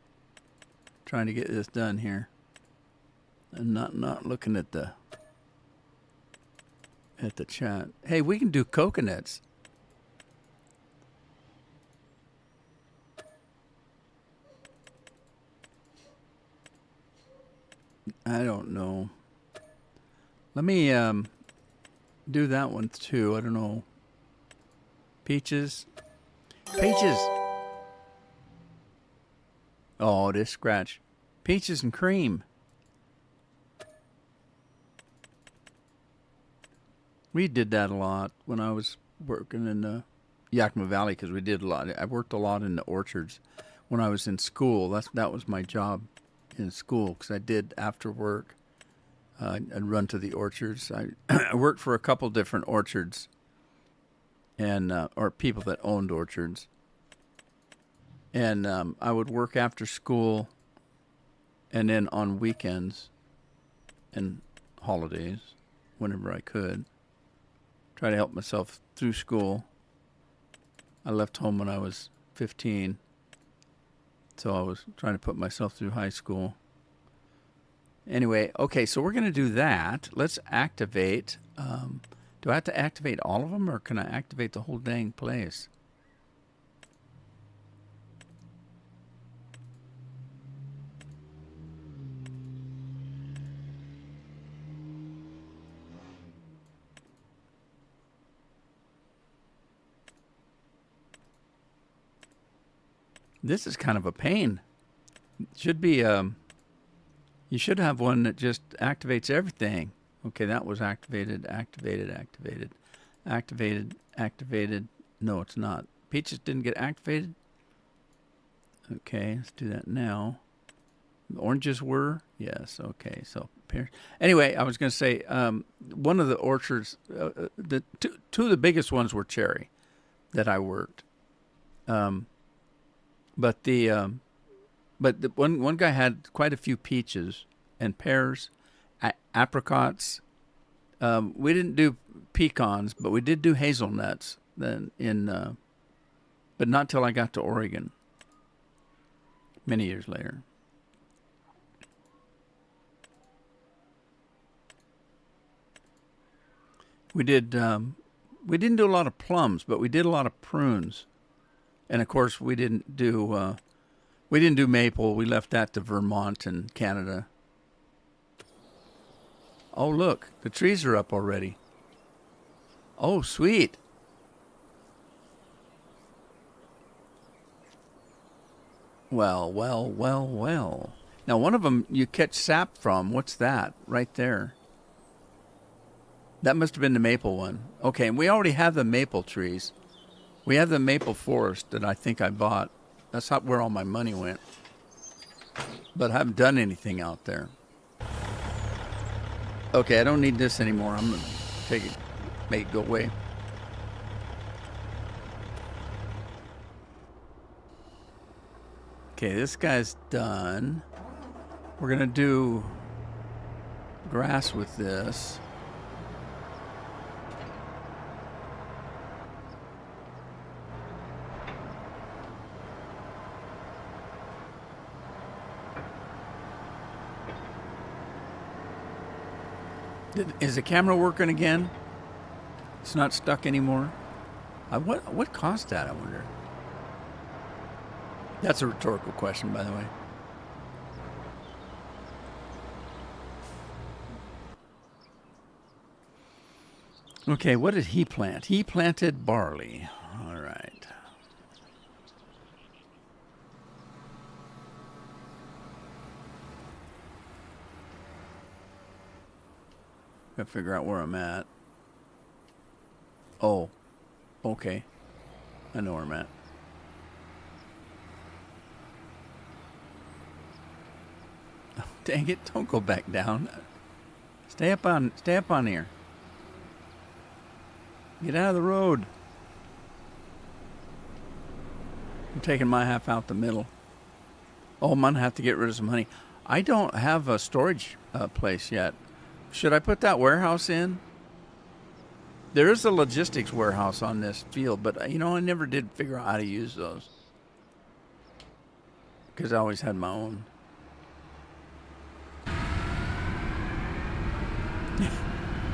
trying to get this done here. And not looking at the chat. Hey, we can do coconuts. I don't know. Let me do that one too. I don't know. Peaches. Peaches. Oh, it is scratch. Peaches and cream. We did that a lot when I was working in the Yakima Valley because we did a lot. I worked a lot in the orchards when I was in school. That was my job in school because I did after work. I'd run to the orchards. I worked for a couple different orchards, and or people that owned orchards. And I would work after school, and then on weekends and holidays, whenever I could. Try to help myself through school. I left home when I was 15, so I was trying to put myself through high school. Anyway, okay, so we're going to do that. Let's activate. Do I have to activate all of them, or can I activate the whole dang place? This is kind of a pain. It should be, you should have one that just activates everything. Okay, that was activated. No, it's not. Peaches didn't get activated. Okay, let's do that now. The oranges were? Yes, okay. So, anyway, I was going to say, one of the orchards, the two of the biggest ones were cherry that I worked. But the one guy had quite a few peaches and pears, apricots. We didn't do pecans, but we did do hazelnuts. Then but not till I got to Oregon. Many years later. We did. We didn't do a lot of plums, but we did a lot of prunes. And of course, we didn't do maple. We left that to Vermont and Canada. Oh, look, the trees are up already. Oh, sweet. Well. Now, one of them you catch sap from. What's that right there? That must have been the maple one. Okay, and we already have the maple trees. We have the maple forest that I think I bought. That's not where all my money went. But I haven't done anything out there. Okay, I don't need this anymore. I'm going to take it, make it go away. Okay, this guy's done. We're going to do grass with this. Is the camera working again? It's not stuck anymore? What caused that, I wonder? That's a rhetorical question, by the way. Okay, what did he plant? He planted barley. All right. Gotta figure out where I'm at. Oh, okay. I know where I'm at. Oh, dang it, don't go back down. Stay up on here. Get out of the road. I'm taking my half out the middle. Oh, I'm gonna have to get rid of some honey. I don't have a storage place yet. Should I put that warehouse in? There is a logistics warehouse on this field, but I never did figure out how to use those. Because I always had my own.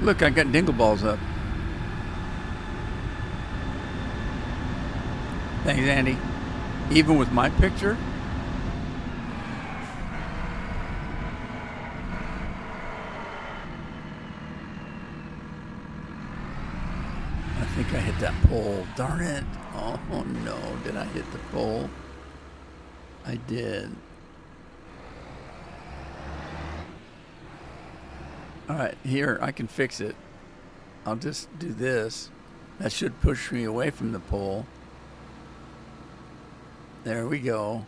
Look, I got dingle balls up. Thanks, Andy. Even with my picture? I think I hit that pole. Darn it. Oh, no. Did I hit the pole? I did. All right, here, I can fix it. I'll just do this. That should push me away from the pole. There we go.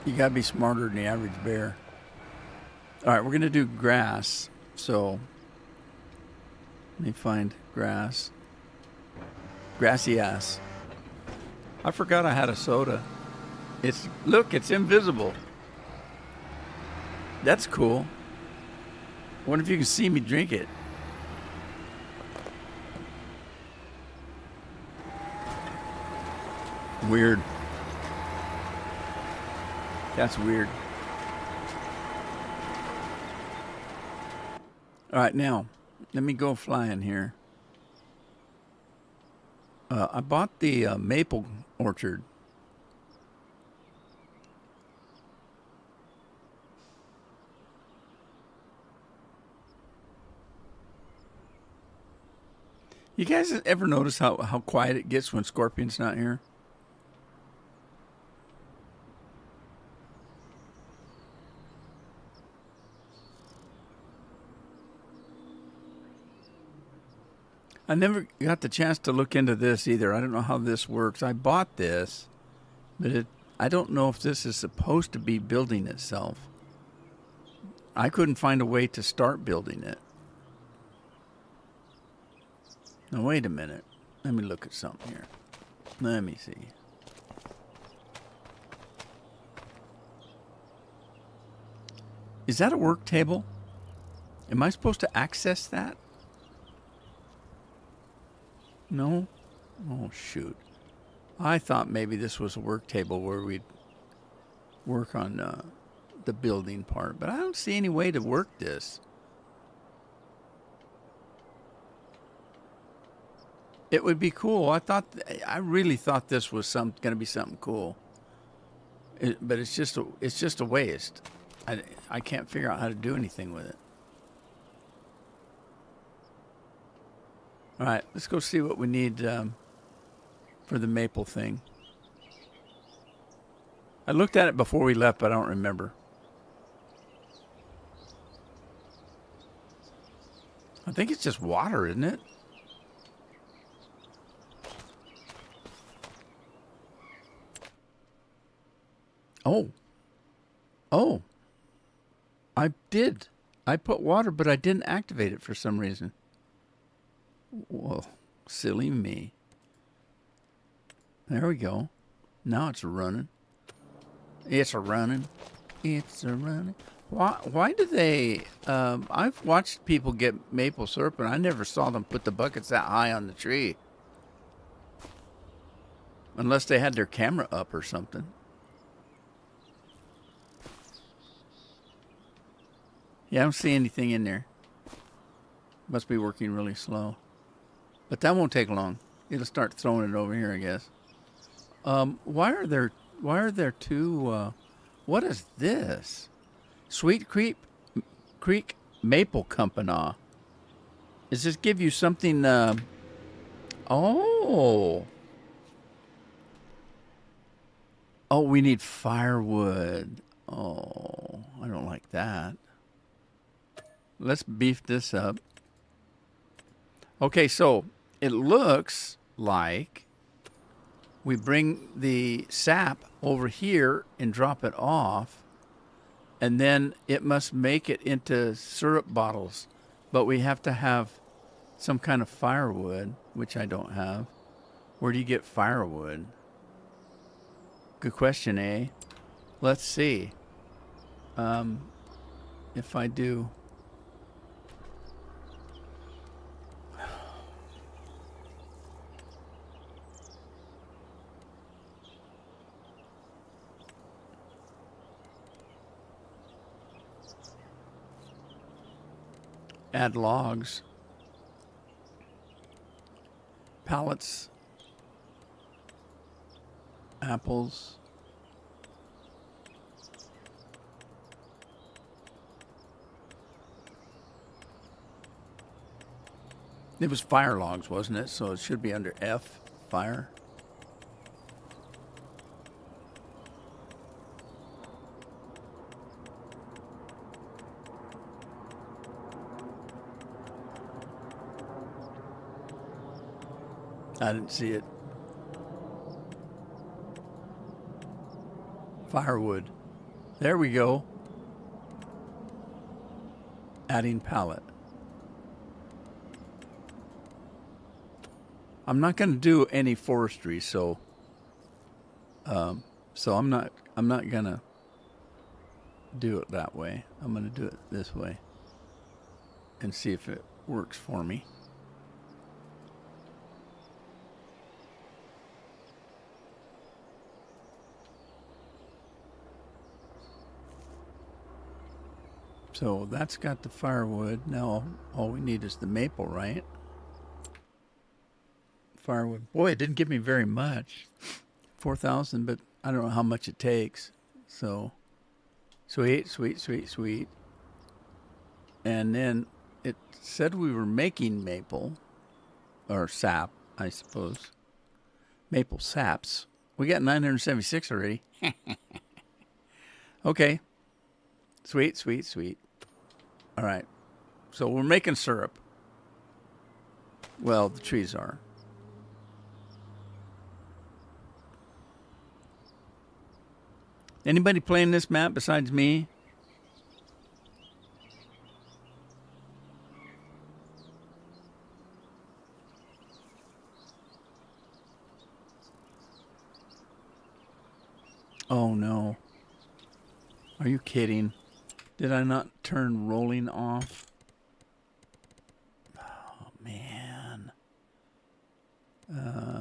You gotta be smarter than the average bear. All right, we're gonna do grass. So let me find grass. Grassy ass. I forgot I had a soda. Look, it's invisible. That's cool. Wonder if you can see me drink it. Weird. That's weird. All right, now let me go flying here. I bought the maple orchard. You guys ever notice how quiet it gets when Scorpion's not here? I never got the chance to look into this either. I don't know how this works. I bought this, but I don't know if this is supposed to be building itself. I couldn't find a way to start building it. Now, wait a minute. Let me look at something here. Let me see. Is that a work table? Am I supposed to access that? No? Oh, shoot. I thought maybe this was a work table where we'd work on the building part, but I don't see any way to work this. It would be cool. I really thought this was going to be something cool. But it's just a waste. I can't figure out how to do anything with it. All right, let's go see what we need for the maple thing. I looked at it before we left, but I don't remember. I think it's just water, isn't it? Oh. I did. I put water, but I didn't activate it for some reason. Whoa, silly me. There we go. Now it's running. It's a running. It's a running. Why do they... I've watched people get maple syrup, and I never saw them put the buckets that high on the tree. Unless they had their camera up or something. Yeah, I don't see anything in there. Must be working really slow. But that won't take long. It'll start throwing it over here, I guess. Why are there two... what is this? Sweet Creek Maple Company. Does this give you something... Oh, we need firewood. Oh, I don't like that. Let's beef this up. Okay, so it looks like we bring the sap over here and drop it off, and then it must make it into syrup bottles. But we have to have some kind of firewood, which I don't have. Where do you get firewood? Good question, eh? Let's see. If I do... Add logs. Pallets. Apples. It was fire logs, wasn't it? So it should be under F, fire. I didn't see it. Firewood. There we go. Adding pallet. I'm not going to do any forestry, so I'm not going to do it that way. I'm going to do it this way and see if it works for me. So that's got the firewood. Now all we need is the maple, right? Firewood. Boy, it didn't give me very much. 4,000, but I don't know how much it takes. So sweet, sweet, sweet, sweet. And then it said we were making maple or sap, I suppose. Maple saps. We got 976 already. Okay. Sweet, sweet, sweet. All right. So we're making syrup. Well, the trees are. Anybody playing this map besides me? Oh no. Are you kidding? Did I not turn rolling off? Oh man.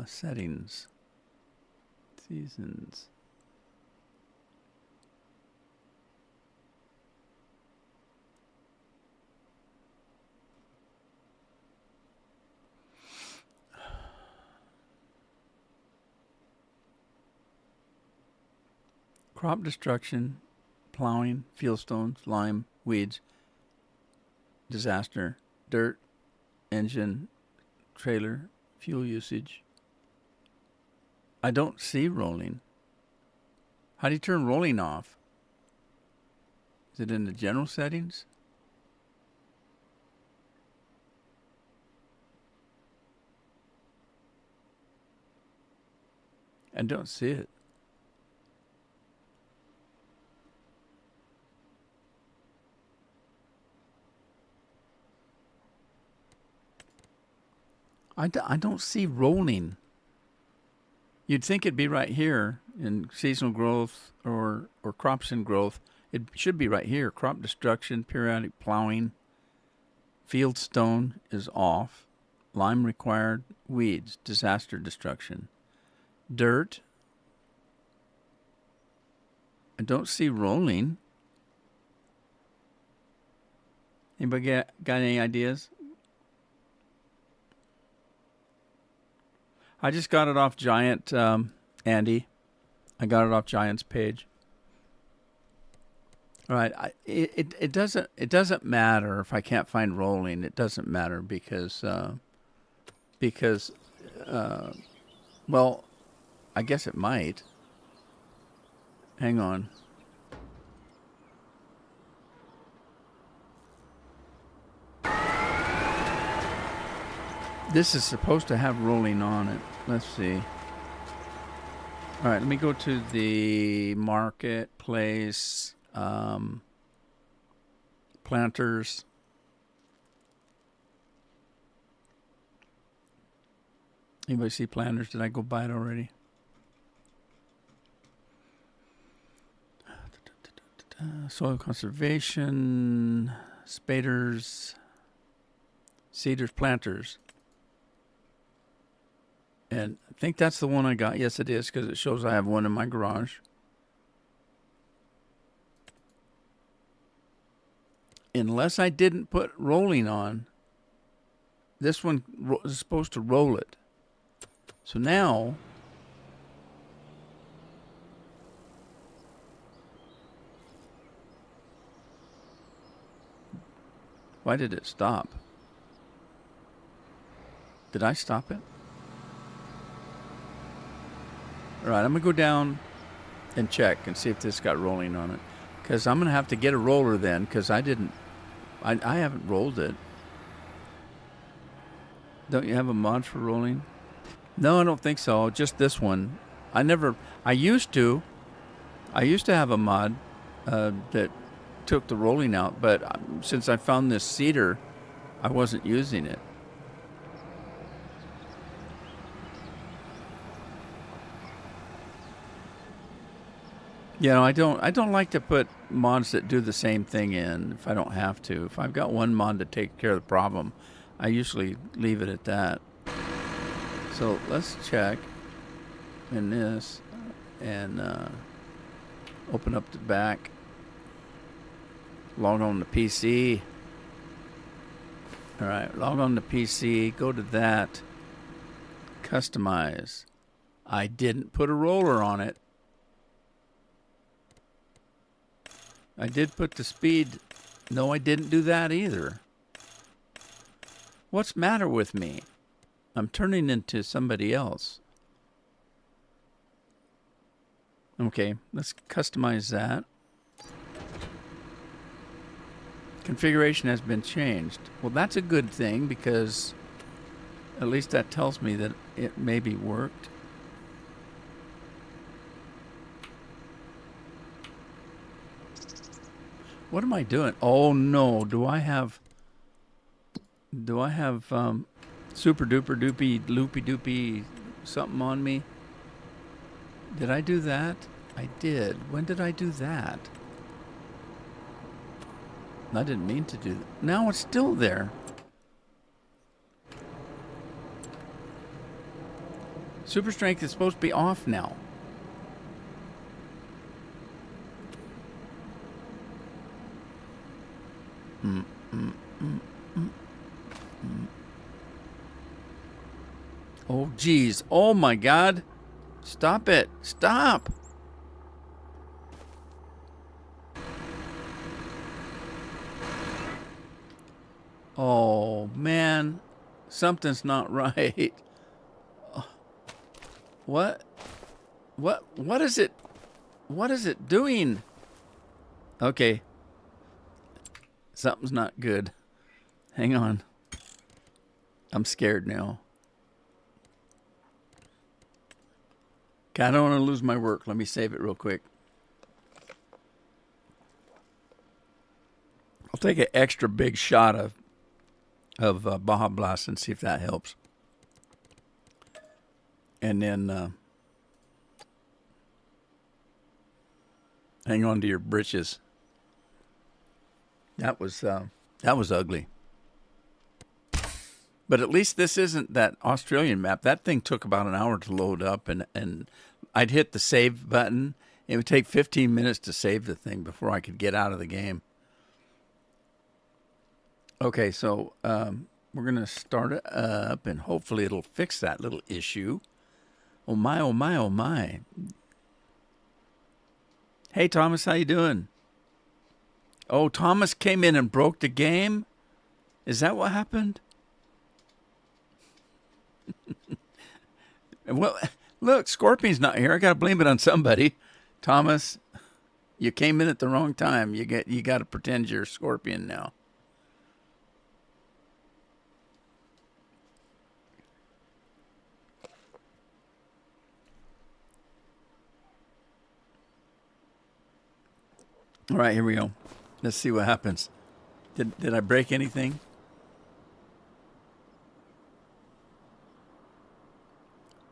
Settings. Seasons. Crop destruction, plowing, fieldstones, lime, weeds, disaster, dirt, engine, trailer, fuel usage. I don't see rolling. How do you turn rolling off? Is it in the general settings? I don't see it. I don't see rolling. You'd think it'd be right here in seasonal growth or crops in growth. It should be right here. Crop destruction, periodic plowing, fieldstone is off, lime required, weeds, disaster destruction, dirt. I don't see rolling. Anybody got any ideas? I just got it off Giant, Andy. I got it off Giant's page. All right. It doesn't matter if I can't find rolling. It doesn't matter because well, I guess it might. Hang on. This is supposed to have rolling on it. Let's see. All right, let me go to the marketplace, planters. Anybody see planters? Did I go buy it already? Soil conservation, spaders, seeders, planters. And I think that's the one I got. Yes, it is, because it shows I have one in my garage. Unless I didn't put rolling on, this one is supposed to roll it. So now, why did it stop? Did I stop it? All right, I'm going to go down and check and see if this got rolling on it. Because I'm going to have to get a roller then, because I haven't rolled it. Don't you have a mod for rolling? No, I don't think so. Just this one. I used to have a mod that took the rolling out, but since I found this cedar, I wasn't using it. You know, I don't like to put mods that do the same thing in if I don't have to. If I've got one mod to take care of the problem, I usually leave it at that. So let's check in this and open up the back. Log on to PC. All right, log on to PC. Go to that. Customize. I didn't put a roller on it. I did put the speed. No, I didn't do that either. What's the matter with me? I'm turning into somebody else. Okay, let's customize that. Configuration has been changed. Well, that's a good thing because at least that tells me that it maybe worked. What am I doing? Oh no, do I have super duper doopy loopy doopy something on me? Did I do that? I did. When did I do that? I didn't mean to do that. Now it's still there. Super strength is supposed to be off now. Oh, geez. Oh, my God. Stop it. Stop. Oh, man. Something's not right. What? What is it? What is it doing? Okay. Something's not good. Hang on. I'm scared now. Okay, I don't want to lose my work. Let me save it real quick. I'll take an extra big shot of Baja Blast and see if that helps. And then hang on to your britches. That was ugly. But at least this isn't that Australian map. That thing took about an hour to load up, and I'd hit the save button. It would take 15 minutes to save the thing before I could get out of the game. Okay, so we're going to start it up, and hopefully it'll fix that little issue. Oh, my, oh, my, oh, my. Hey, Thomas, how you doing? Oh, Thomas came in and broke the game? Is that what happened? Well, look, Scorpion's not here. I got to blame it on somebody. Thomas, you came in at the wrong time. You got to pretend you're Scorpion now. All right, here we go. Let's see what happens. Did I break anything?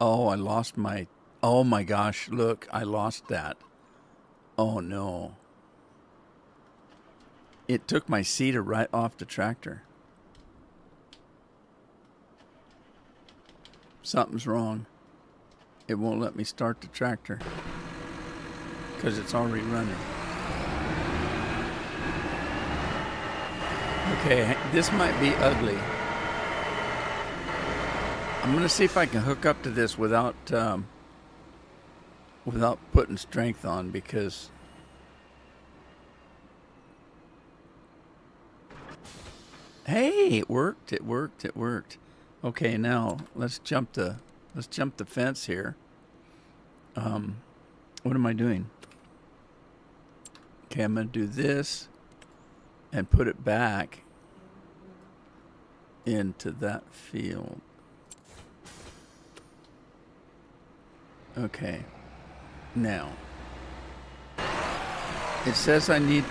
Oh, I lost my... Oh my gosh, look, I lost that. Oh no. It took my cedar right off the tractor. Something's wrong. It won't let me start the tractor because it's already running. Okay, this might be ugly. I'm going to see if I can hook up to this without putting strength on, because hey, it worked. Okay, now let's jump the fence here. What am I doing? Okay, I'm going to do this and put it back into that field. Okay. Now, it says I need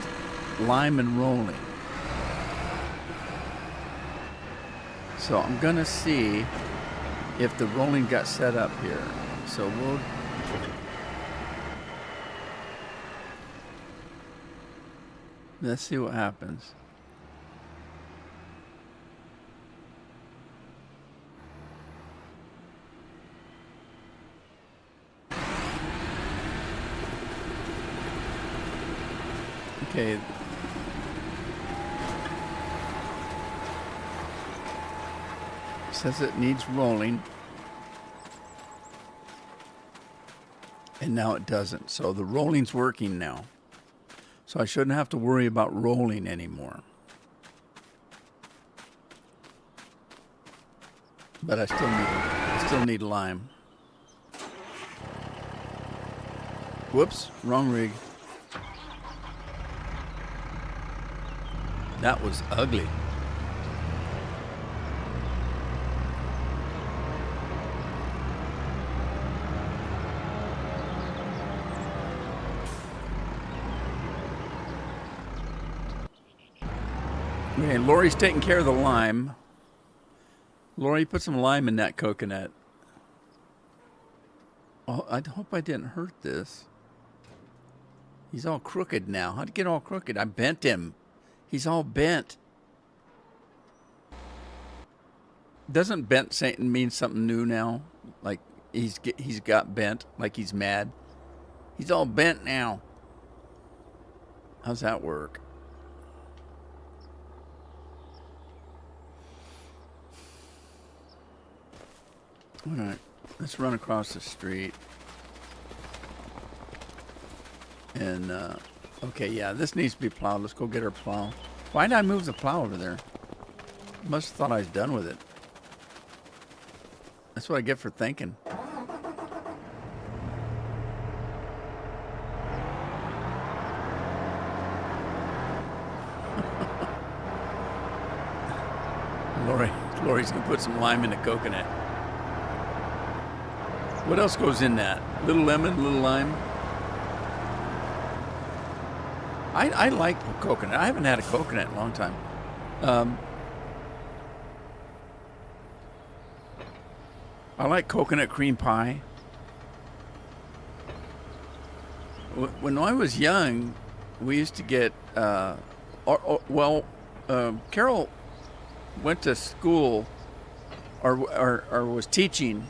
lime and rolling. So I'm going to see if the rolling got set up here. So let's see what happens. Okay. Says it needs rolling. And now it doesn't. So the rolling's working now. So I shouldn't have to worry about rolling anymore. But I still need lime. Whoops, wrong rig. That was ugly. Okay, Lori's taking care of the lime. Lori, put some lime in that coconut. Oh, I hope I didn't hurt this. He's all crooked now. How'd he get all crooked? I bent him. He's all bent. Doesn't bent Satan mean something new now? Like he's got bent, like he's mad. He's all bent now. How's that work? All right, let's run across the street. And, okay, yeah, this needs to be plowed. Let's go get our plow. Why did I move the plow over there? Must have thought I was done with it. That's what I get for thinking. Lori's gonna put some lime in the coconut. What else goes in that? Little lemon, little lime. I like coconut. I haven't had a coconut in a long time. I like coconut cream pie. When I was young, we used to get, Carol went to school or was teaching,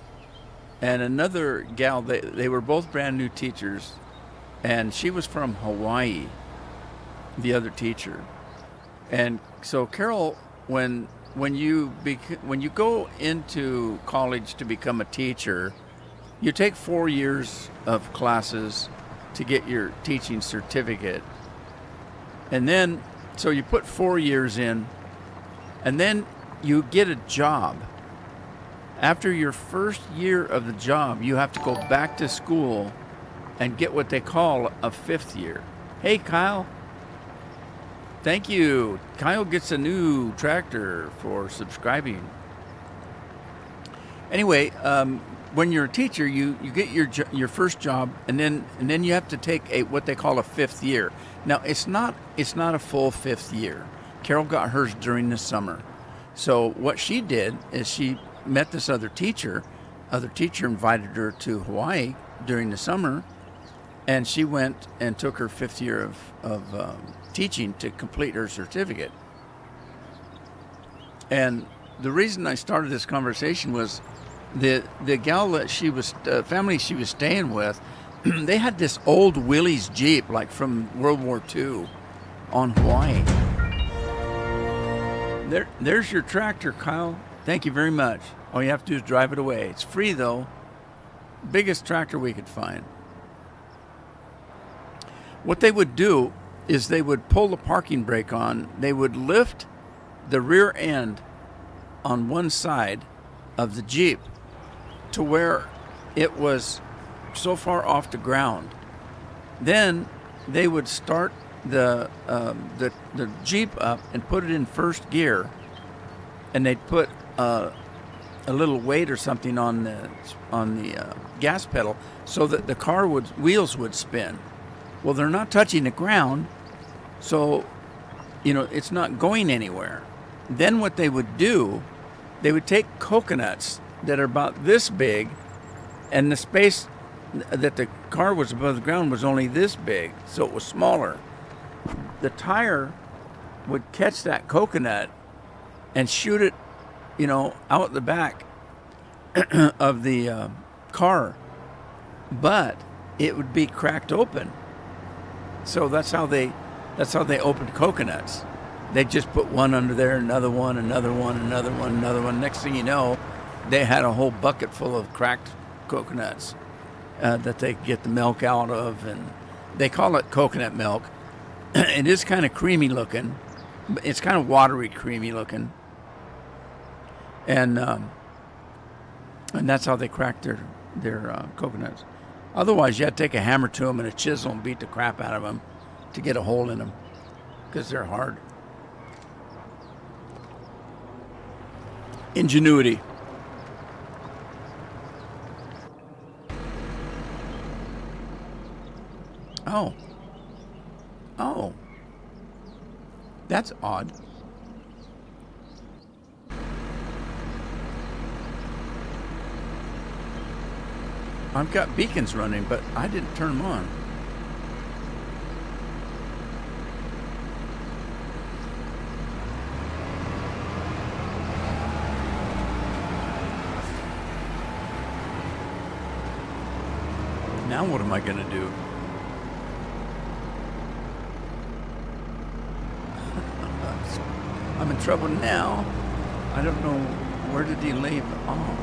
and another gal, they were both brand new teachers, and she was from Hawaii, the other teacher. And so Carol, when you go into college to become a teacher, you take 4 years of classes to get your teaching certificate. And then, so you put 4 years in, and then you get a job. After your first year of the job, you have to go back to school and get what they call a 5th year. Hey, Kyle. Thank you. Kyle gets a new tractor for subscribing. Anyway, when you're a teacher, you get your first job, and then you have to take what they call a 5th year. Now it's not a full 5th year. Carol got hers during the summer. So what she did is she met this other teacher. Other teacher invited her to Hawaii during the summer, and she went and took her 5th year of teaching to complete her certificate. And the reason I started this conversation was the gal that she was, family she was staying with, they had this old Willys Jeep, like from World War II, on Hawaii. There's your tractor, Kyle. Thank you very much. All you have to do is drive it away. It's free, though. Biggest tractor we could find. What they would do is they would pull the parking brake on. They would lift the rear end on one side of the Jeep to where it was so far off the ground. Then they would start the Jeep up and put it in first gear, and they'd put a a little weight or something on the gas pedal so that the wheels would spin. Well, they're not touching the ground, so it's not going anywhere. Then what they would do, they would take coconuts that are about this big, and the space that the car was above the ground was only this big, so it was smaller. The tire would catch that coconut and shoot it, out the back of the car, but it would be cracked open. So that's how they opened coconuts. They just put one under there, another one, another one, another one, another one. Next thing you know, they had a whole bucket full of cracked coconuts that they get the milk out of, and they call it coconut milk. It is kind of creamy looking. It's kind of watery, creamy looking, and that's how they crack their coconuts. Otherwise, you had to take a hammer to them and a chisel and beat the crap out of them to get a hole in them because they're hard. Ingenuity. Oh. That's odd. I've got beacons running, but I didn't turn them on. Now what am I going to do? I'm in trouble now. I don't know, where did he leave off?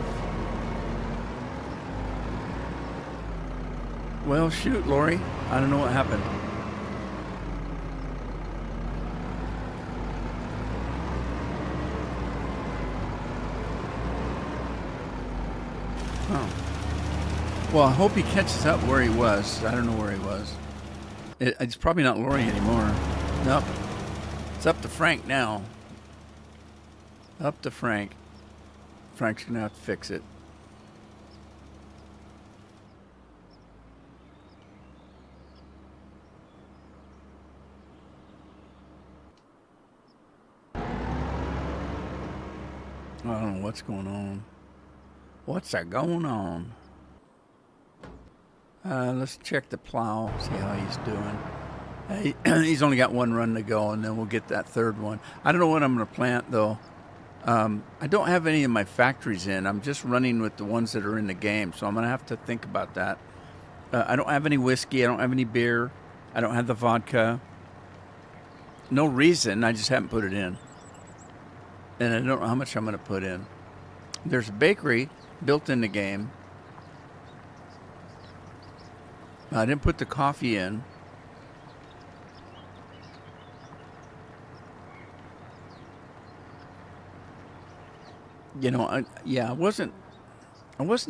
Well, shoot, Lori. I don't know what happened. Oh. Well, I hope he catches up where he was. I don't know where he was. It's probably not Lori anymore. Nope. It's up to Frank now. Up to Frank. Frank's going to have to fix it. I don't know what's going on. What's that going on? Let's check the plow, see how he's doing. He's only got one run to go, and then we'll get that third one. I don't know what I'm going to plant, though. I don't have any of my factories in. I'm just running with the ones that are in the game, so I'm going to have to think about that. I don't have any whiskey. I don't have any beer. I don't have the vodka. No reason. I just haven't put it in. And I don't know how much I'm going to put in. There's a bakery built in the game. I didn't put the coffee in. I wasn't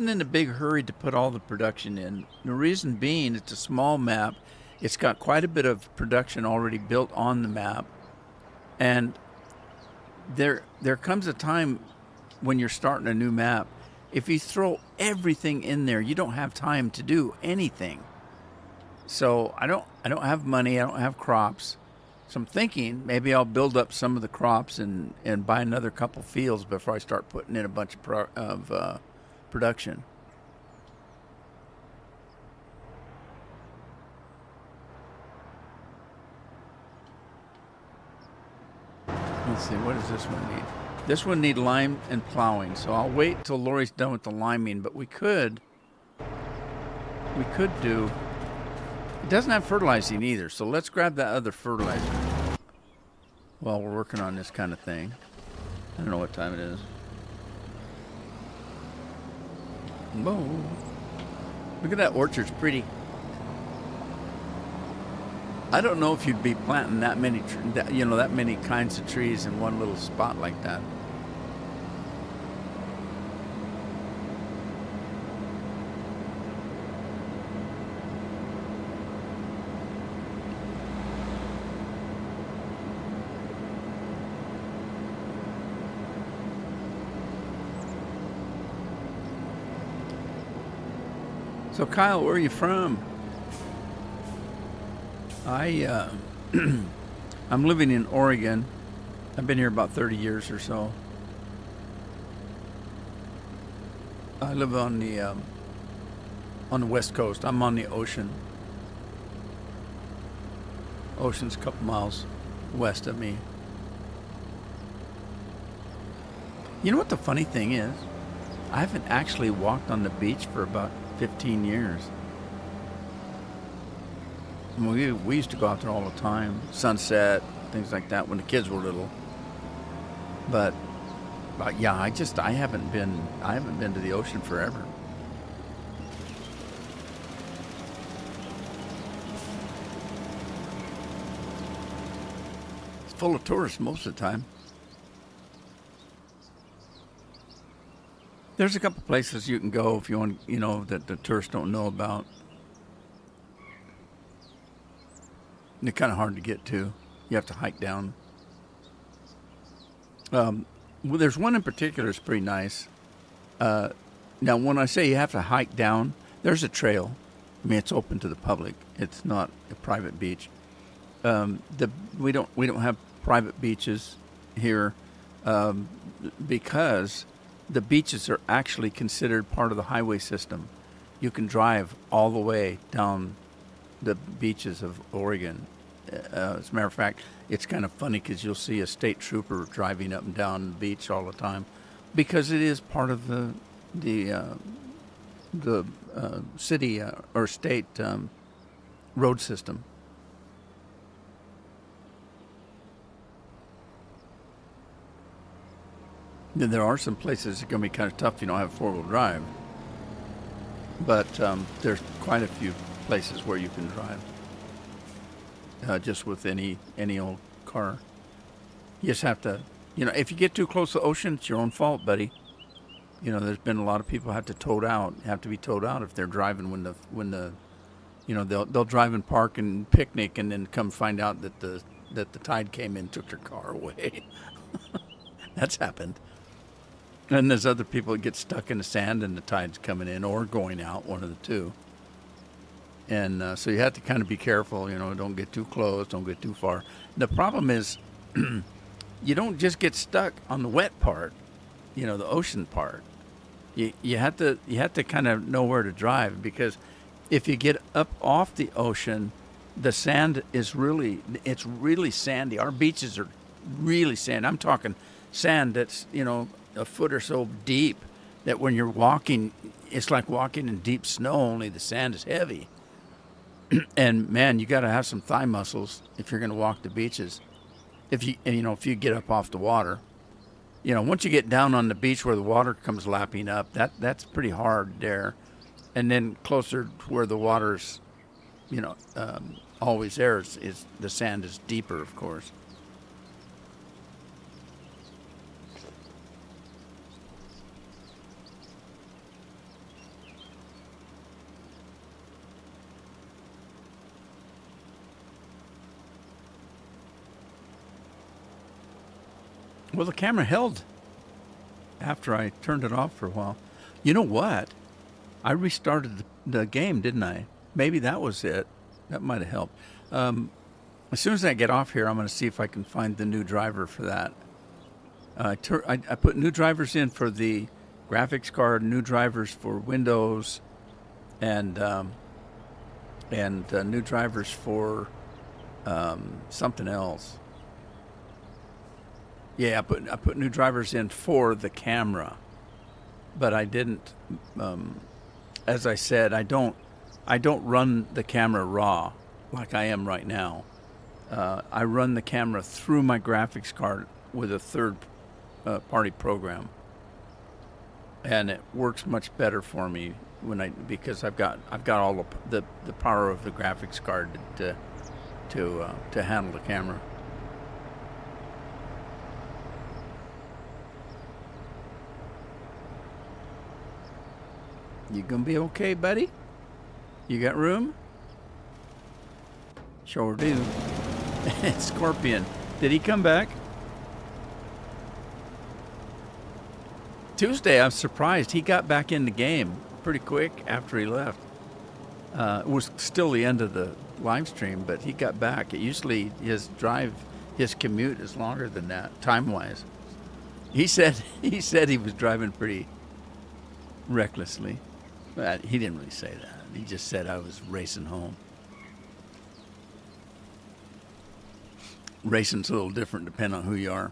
in a big hurry to put all the production in. The reason being, it's a small map. It's got quite a bit of production already built on the map. And there comes a time when you're starting a new map, if you throw everything in there, you don't have time to do anything. So I don't have money, I don't have crops. So I'm thinking maybe I'll build up some of the crops and buy another couple fields before I start putting in a bunch of production. Let's see, what does this one need? This one need lime and plowing, so I'll wait till Lori's done with the liming, but we could do, it doesn't have fertilizing either, so let's grab that other fertilizer while we're working on this kind of thing. I don't know what time it is. Whoa. Look at that orchard, it's pretty. I don't know if you'd be planting that many, that many kinds of trees in one little spot like that. So Kyle, where are you from? I'm living in Oregon. I've been here about 30 years or so. I live on the West Coast. I'm on the ocean. Ocean's a couple miles west of me. You know what the funny thing is? I haven't actually walked on the beach for about 15 years. We used to go out there all the time, sunset, things like that, when the kids were little. But yeah, I haven't been to the ocean forever. It's full of tourists most of the time. There's a couple places you can go if you want, that the tourists don't know about. They're kind of hard to get to. You have to hike down. Well, there's one in particular that's pretty nice. Now, when I say you have to hike down, there's a trail. I mean, it's open to the public. It's not a private beach. We don't have private beaches here because the beaches are actually considered part of the highway system. You can drive all the way down the beaches of Oregon. As a matter of fact, it's kind of funny because you'll see a state trooper driving up and down the beach all the time, because it is part of the city or state road system. Then there are some places that are going to be kind of tough if you don't have four-wheel drive, but there's quite a few places where you can drive. Just with any old car. You just have to, if you get too close to the ocean, it's your own fault, buddy. There's been a lot of people have to be towed out if they're driving when the they'll drive and park and picnic and then come find out that the tide came in, took their car away. That's happened. And there's other people that get stuck in the sand and the tide's coming in or going out, one of the two. And so you have to kind of be careful, don't get too close, don't get too far. The problem is you don't just get stuck on the wet part, the ocean part. You have to kind of know where to drive, because if you get up off the ocean, the sand it's really sandy. Our beaches are really sandy. I'm talking sand that's, a foot or so deep, that when you're walking, it's like walking in deep snow, only the sand is heavy. And man, you got to have some thigh muscles if you're going to walk the beaches. If you get up off the water, once you get down on the beach where the water comes lapping up, that's pretty hard there. And then closer to where the water's, always there is the sand is deeper, of course. Well, the camera held after I turned it off for a while. You know what? I restarted the game, didn't I? Maybe that was it. That might have helped. As soon as I get off here, I'm going to see if I can find the new driver for that. I put new drivers in for the graphics card, new drivers for Windows, and new drivers for something else. Yeah, I put new drivers in for the camera, but I didn't. As I said, I don't run the camera raw like I am right now. I run the camera through my graphics card with a third party program, and it works much better for me because I've got all the power of the graphics card to handle the camera. You gonna be okay, buddy? You got room? Sure do. Scorpion. Did he come back? Tuesday, I was surprised. He got back in the game pretty quick after he left. It was still the end of the live stream, but he got back. It usually his commute is longer than that, time wise. He said he was driving pretty recklessly. But he didn't really say that. He just said I was racing home. Racing's a little different depending on who you are.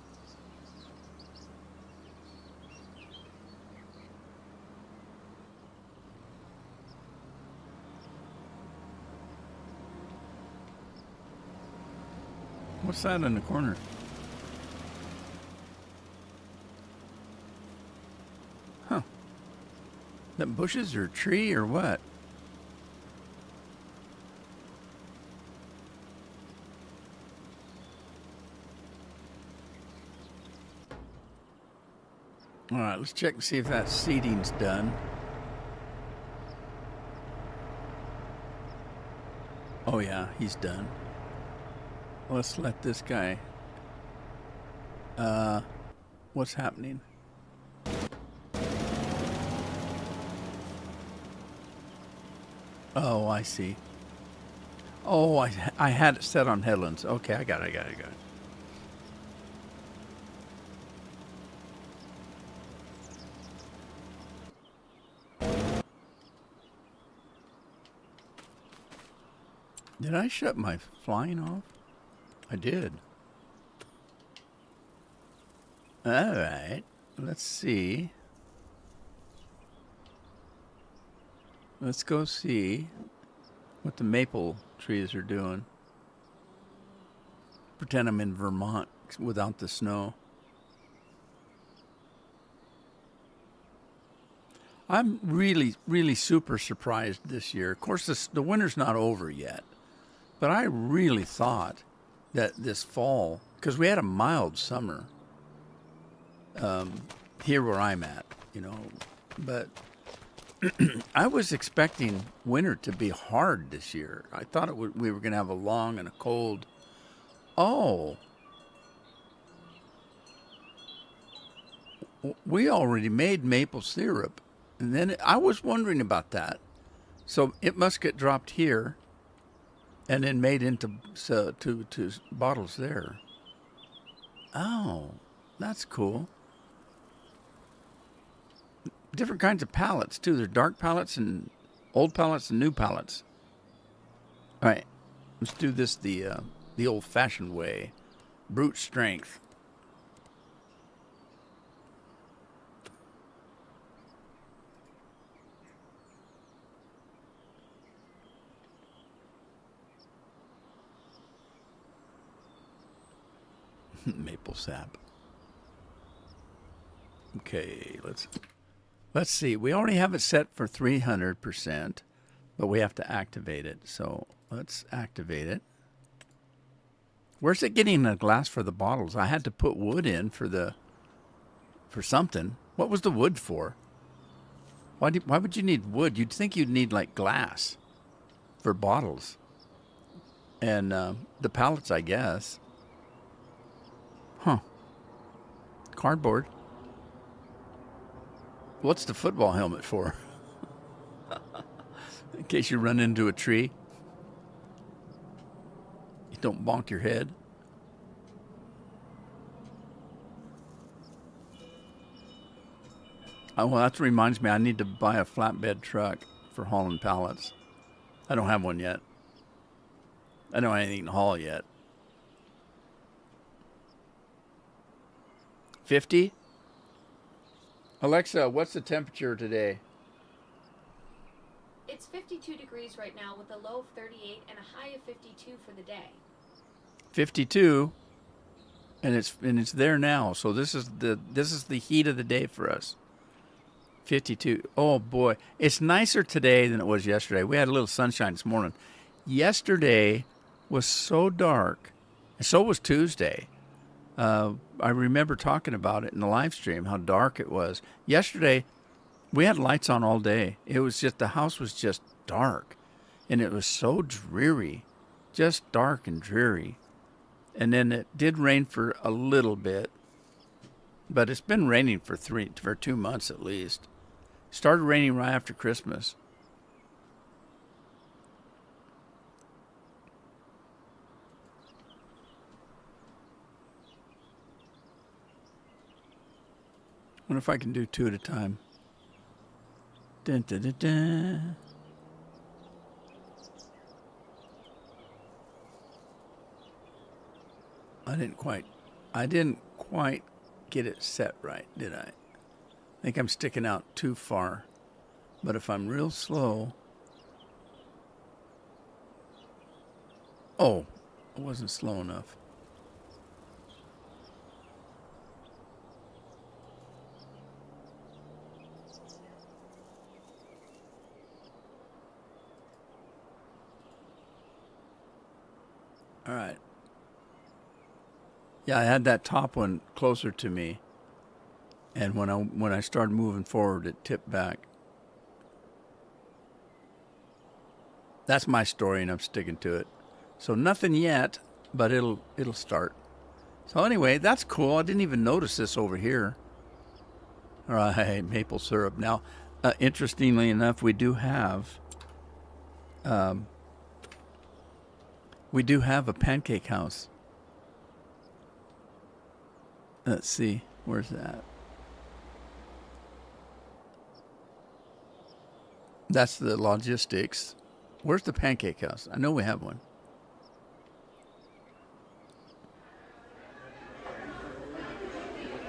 What's that in the corner? Huh. That bushes or a tree or what? All right, let's check and see if that seeding's done. Oh yeah, he's done. Let's let this guy. What's happening? Oh, I see. Oh, I had it set on headlands. Okay, I got it. Did I shut my flying off? I did. All right. Let's see. Let's go see what the maple trees are doing. Pretend I'm in Vermont without the snow. I'm really, really super surprised this year. Of course, the winter's not over yet, but I really thought that this fall, because we had a mild summer here where I'm at, but I was expecting winter to be hard this year. I thought we were going to have a long and a cold. Oh, we already made maple syrup, and then I was wondering about that. So it must get dropped here, and then made into to bottles there. Oh, that's cool. Different kinds of pallets too. There's dark pallets and old pallets and new pallets. All right, let's do this the old-fashioned way, brute strength. Maple sap. Okay, let's see. We already have it set for 300%, but we have to activate it. So let's activate it. Where's it getting a glass for the bottles? I had to put wood in for something. What was the wood for? Why would you need wood? You'd think you'd need like glass for bottles. And the pallets, I guess. Huh. Cardboard. What's the football helmet for? In case you run into a tree. You don't bonk your head. Oh, well, that reminds me, I need to buy a flatbed truck for hauling pallets. I don't have one yet. I don't have anything to haul yet. 50? Alexa, what's the temperature today? It's 52 degrees right now with a low of 38 and a high of 52 for the day. 52, and it's there now. So this is the heat of the day for us. 52. Oh boy, it's nicer today than it was yesterday. We had a little sunshine this morning. Yesterday was so dark, and so was Tuesday. I remember talking about it in the live stream, how dark it was. Yesterday, we had lights on all day. It was just, the house was just dark, and it was so dreary, just dark and dreary. And then it did rain for a little bit, but it's been raining for 2 months at least. Started raining right after Christmas. Wonder if I can do 2 at a time. Dun, dun, dun, dun. I didn't quite get it set right, did I? I think I'm sticking out too far. But if I'm real slow... Oh, I wasn't slow enough. All right. Yeah, I had that top one closer to me, and when I started moving forward, it tipped back. That's my story, and I'm sticking to it. So nothing yet, but it'll start. So anyway, that's cool. I didn't even notice this over here. All right, maple syrup. Now, interestingly enough, we do have a pancake house. Let's see, where's that? That's the logistics. Where's the pancake house? I know we have one.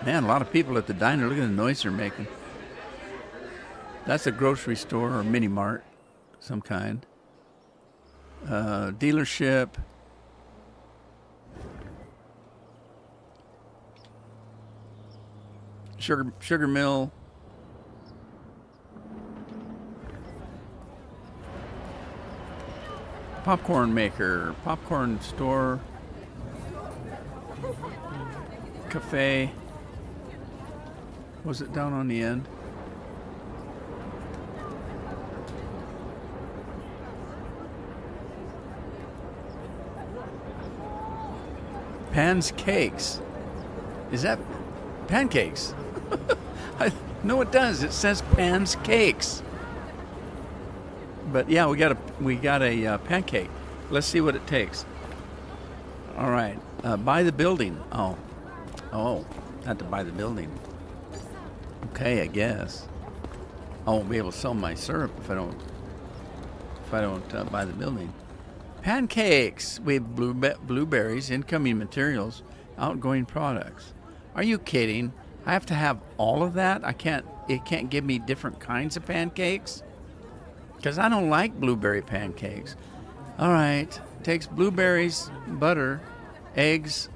Man, a lot of people at the diner. Look at the noise they're making. That's a grocery store or mini mart, some kind. Dealership. Sugar mill. Popcorn maker. Popcorn store. Cafe. Was it down on the end? Pan's Cakes. Is that pancakes? No, it does. It says Pan's Cakes. But yeah, we got a pancake. Let's see what it takes. All right, buy the building. Oh, not to buy the building. Okay, I guess I won't be able to sell my syrup if I don't buy the building. Pancakes. We have blueberries, incoming materials, outgoing products. Are you kidding? I have to have all of that? It can't give me different kinds of pancakes? Because I don't like blueberry pancakes. All right. Takes blueberries, butter, eggs,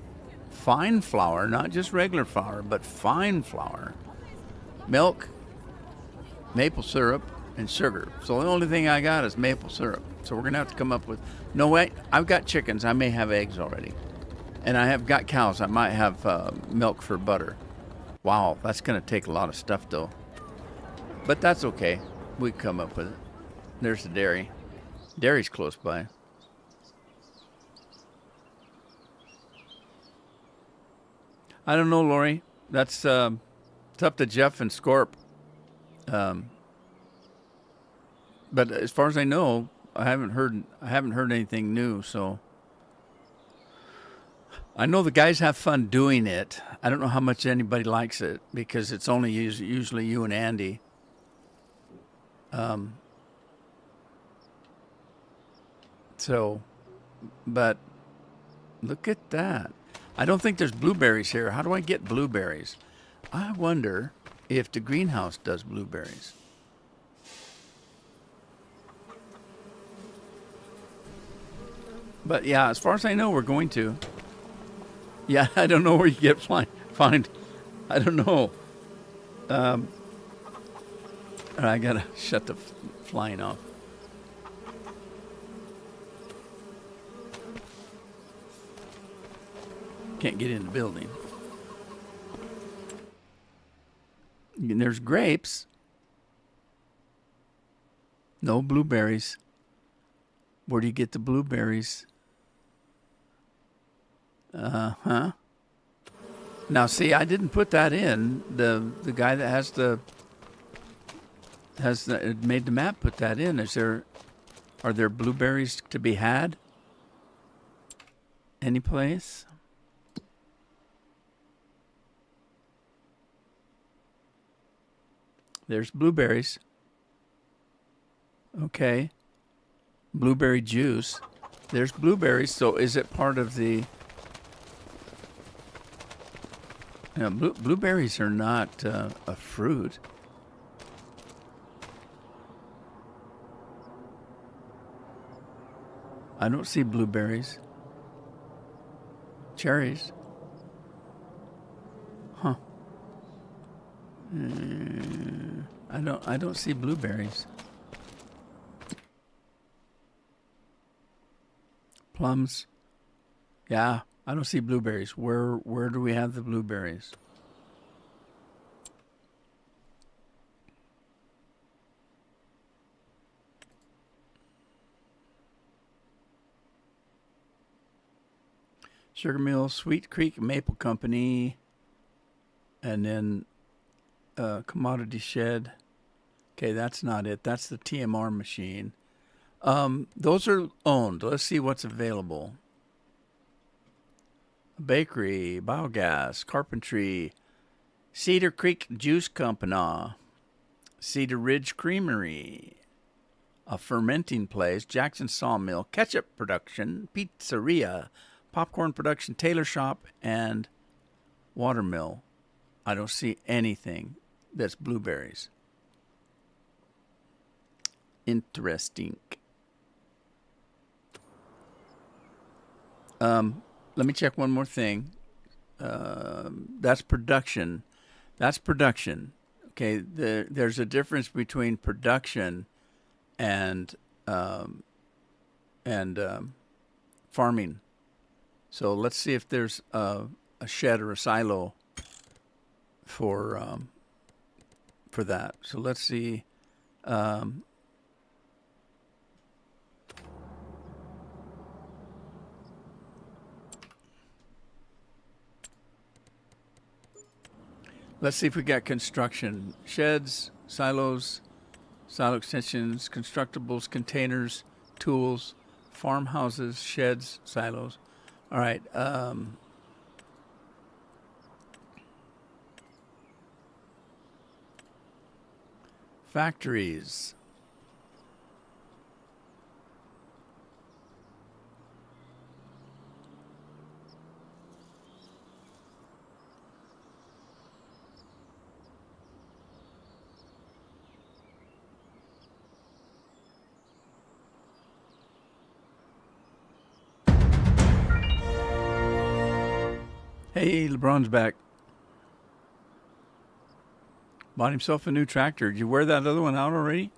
fine flour, not just regular flour, but fine flour, milk, maple syrup, and sugar. So the only thing I got is maple syrup. So we're going to have to come up with... No, wait. I've got chickens. I may have eggs already. And I have got cows. I might have milk for butter. Wow, that's going to take a lot of stuff, though. But that's okay. We can come up with it. There's the dairy. Dairy's close by. I don't know, Lori. That's it's up to Jeff and Scorp. But as far as I know, I haven't heard anything new. So I know the guys have fun doing it. I don't know how much anybody likes it because it's only usually you and Andy. So, but look at that. I don't think there's blueberries here. How do I get blueberries? I wonder if the greenhouse does blueberries. But yeah, as far as I know, we're going to. Yeah, I don't know where you get find. I don't know. I gotta shut the flying off. Can't get in the building. And there's grapes. No blueberries. Where do you get the blueberries? Now see, I didn't put that in. The guy that made the map put that in. Are there blueberries to be had? Any place? There's blueberries. Okay. Blueberry juice. There's blueberries. So is it part of the... blueberries are not a fruit. I don't see blueberries. Cherries. Huh. I don't see blueberries. Plums. Yeah, I don't see blueberries. Where do we have the blueberries? Sugar Mill, Sweet Creek Maple Company, and then Commodity Shed. Okay, that's not it. That's the TMR machine. Those are owned. Let's see what's available. Bakery, biogas, carpentry, Cedar Creek Juice Company, Cedar Ridge Creamery, a fermenting place, Jackson Sawmill, ketchup production, pizzeria, popcorn production, tailor shop, and watermill. I don't see anything that's blueberries. Interesting. Let me check one more thing. That's production. That's production. Okay, there's a difference between production and farming. So let's see if there's a shed or a silo for that. So let's see. Let's see if we got construction. Sheds, silos, silo extensions, constructibles, containers, tools, farmhouses, sheds, silos. All right. Factories. Hey, LeBron's back. Bought himself a new tractor. Did you wear that other one out already?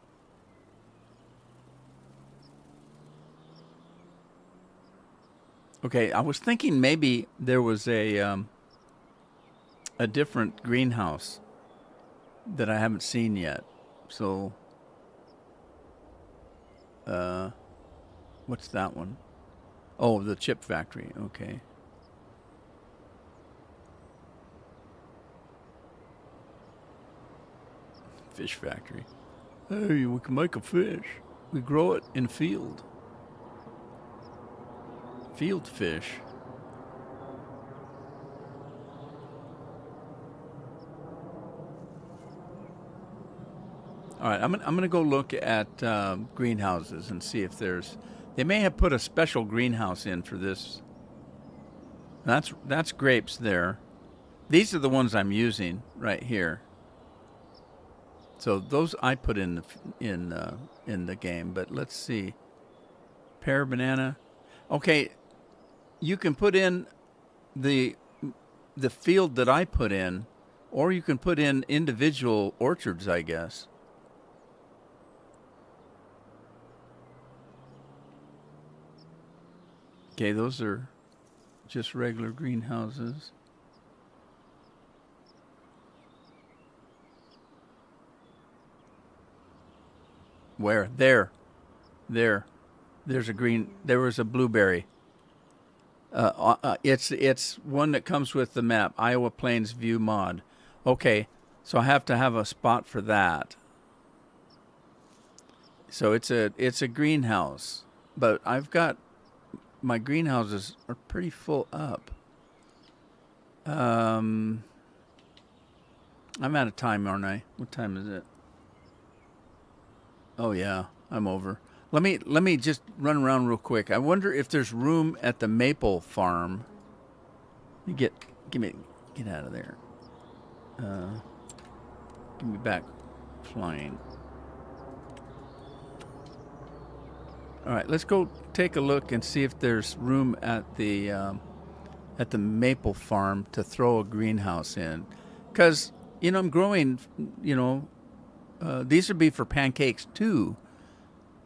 Okay, I was thinking maybe there was a different greenhouse that I haven't seen yet. So, what's that one? Oh, the chip factory. Okay. Fish factory. Hey, we can make a fish. We grow it in field. Field fish. All right, I'm gonna go look at greenhouses and see if there's. They may have put a special greenhouse in for this. That's grapes there. These are the ones I'm using right here. So those I put in the game, but let's see. Pear, banana. Okay, you can put in the field that I put in, or you can put in individual orchards, I guess. Okay, those are just regular greenhouses. Where? There. There's a green. There was a blueberry. It's one that comes with the map. Iowa Plains View mod. Okay, so I have to have a spot for that. So it's a greenhouse, but I've got my greenhouses are pretty full up. I'm out of time, aren't I? What time is it? Oh yeah, I'm over. Let me just run around real quick. I wonder if there's room at the maple farm. You get get out of there. Give me back flying. All right, let's go take a look and see if there's room at the maple farm to throw a greenhouse in, because I'm growing. These would be for pancakes too.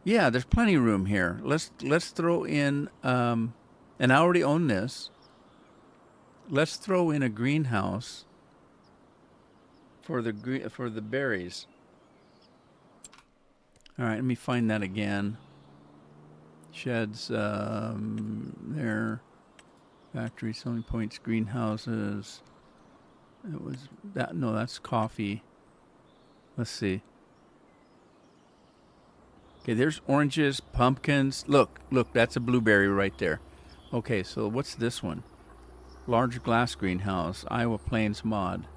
Yeah, there's plenty of room here. Let's throw in, and I already own this. Let's throw in a greenhouse for the berries. All right, let me find that again. Sheds there, factory selling points, greenhouses. It was that. No, that's coffee. Let's see. Okay, there's oranges, pumpkins. Look, that's a blueberry right there. Okay, so what's this one? Large glass greenhouse, Iowa Plains mod.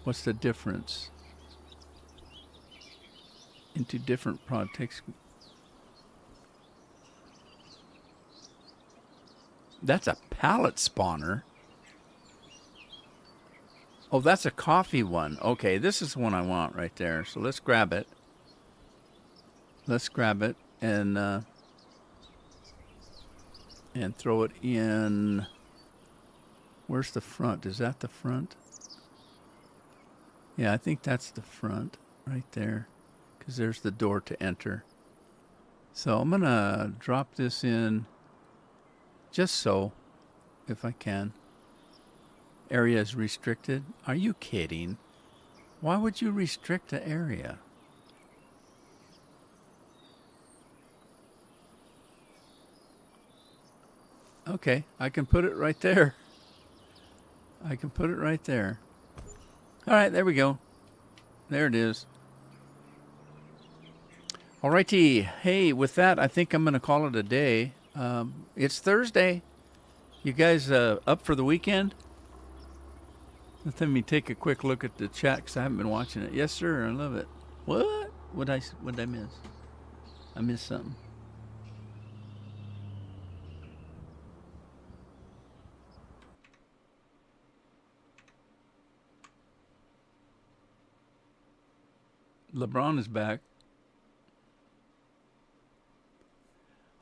What's the difference? Into different products. That's a pallet spawner. Oh, that's a coffee one. Okay, this is the one I want right there. So let's grab it. And throw it in. Where's the front? Is that the front? Yeah, I think that's the front right there, because there's the door to enter. So I'm going to drop this in just so, if I can. Area is restricted. Are you kidding? Why would you restrict the area? Okay, I can put it right there. All right, there we go. There it is. All righty. Hey, with that, I think I'm going to call it a day. It's Thursday. You guys up for the weekend? Let me take a quick look at the chat because I haven't been watching it. Yes, sir. I love it. What? What'd I miss? I missed something. LeBron is back.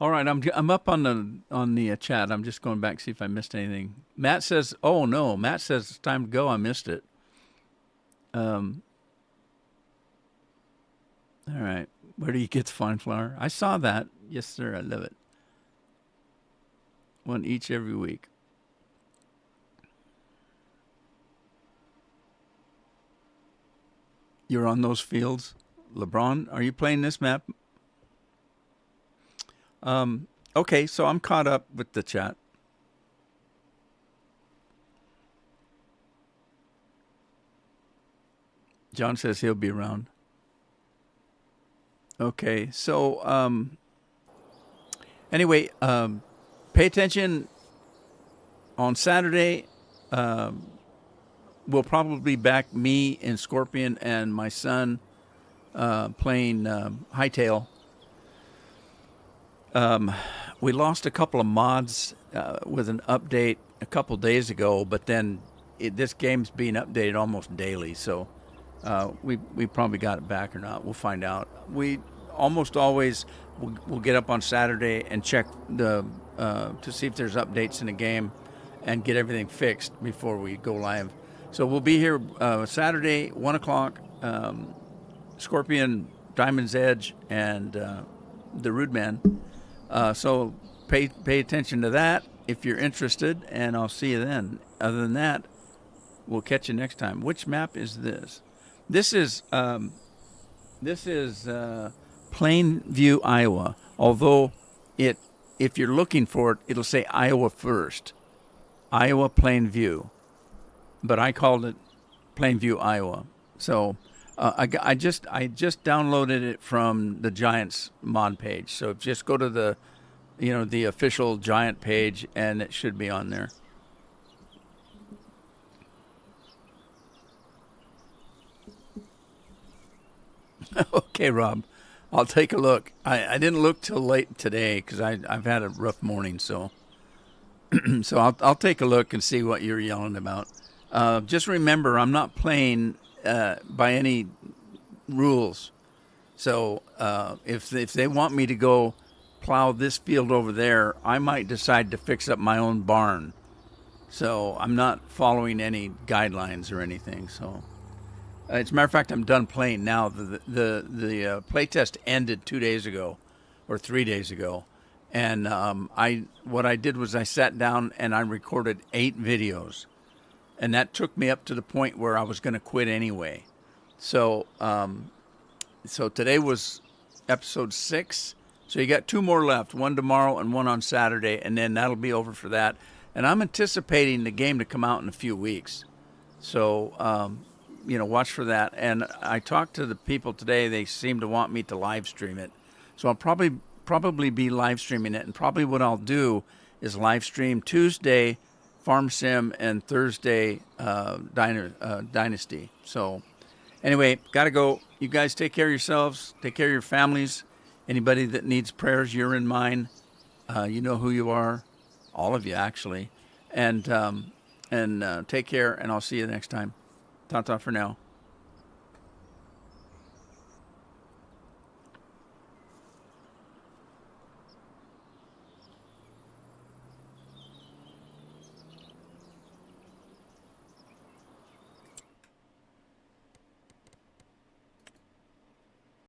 All right, I'm up on the chat. I'm just going back to see if I missed anything. Matt says, "Oh no," Matt says it's time to go. I missed it. All right, where do you get the fine flour? I saw that. Yes, sir. I love it. One each every week. You're on those fields, LeBron. Are you playing this map? Okay, so I'm caught up with the chat. John says he'll be around. Okay, so anyway, pay attention on Saturday. We'll probably be back, me and Scorpion and my son playing Hightail. We lost a couple of mods with an update a couple days ago, but then this game's being updated almost daily, so we probably got it back or not. We'll find out. We almost always we'll get up on Saturday and check the to see if there's updates in the game and get everything fixed before we go live. So we'll be here Saturday, 1 o'clock. Scorpion, Diamond's Edge, and the Rude Man. So pay attention to that if you're interested, and I'll see you then. Other than that, we'll catch you next time. Which map is this? This is Plainview, Iowa. Although if you're looking for it, it'll say Iowa first, Iowa Plainview, but I called it Plainview, Iowa. So I just downloaded it from the Giants mod page. So just go to the official Giant page, and it should be on there. Okay, Rob. I'll take a look. I didn't look till late today because I've had a rough morning. So so I'll take a look and see what you're yelling about. Just remember, I'm not playing by any rules. So if they want me to go plow this field over there, I might decide to fix up my own barn. So I'm not following any guidelines or anything. So as a matter of fact, I'm done playing now. The play test ended 2 days ago, or 3 days ago, and what I did was I sat down and I recorded 8 videos, and that took me up to the point where I was going to quit anyway. So so today was episode 6. So you got 2 more left, one tomorrow and one on Saturday, and then that'll be over for that. And I'm anticipating the game to come out in a few weeks. So, watch for that. And I talked to the people today. They seem to want me to live stream it. So I'll probably be live streaming it. And probably what I'll do is live stream Tuesday Farm Sim and Thursday Dynasty. So anyway, got to go. You guys take care of yourselves. Take care of your families. Anybody that needs prayers, you're in mine. You know who you are. All of you, actually. And take care, and I'll see you next time. Ta-ta for now.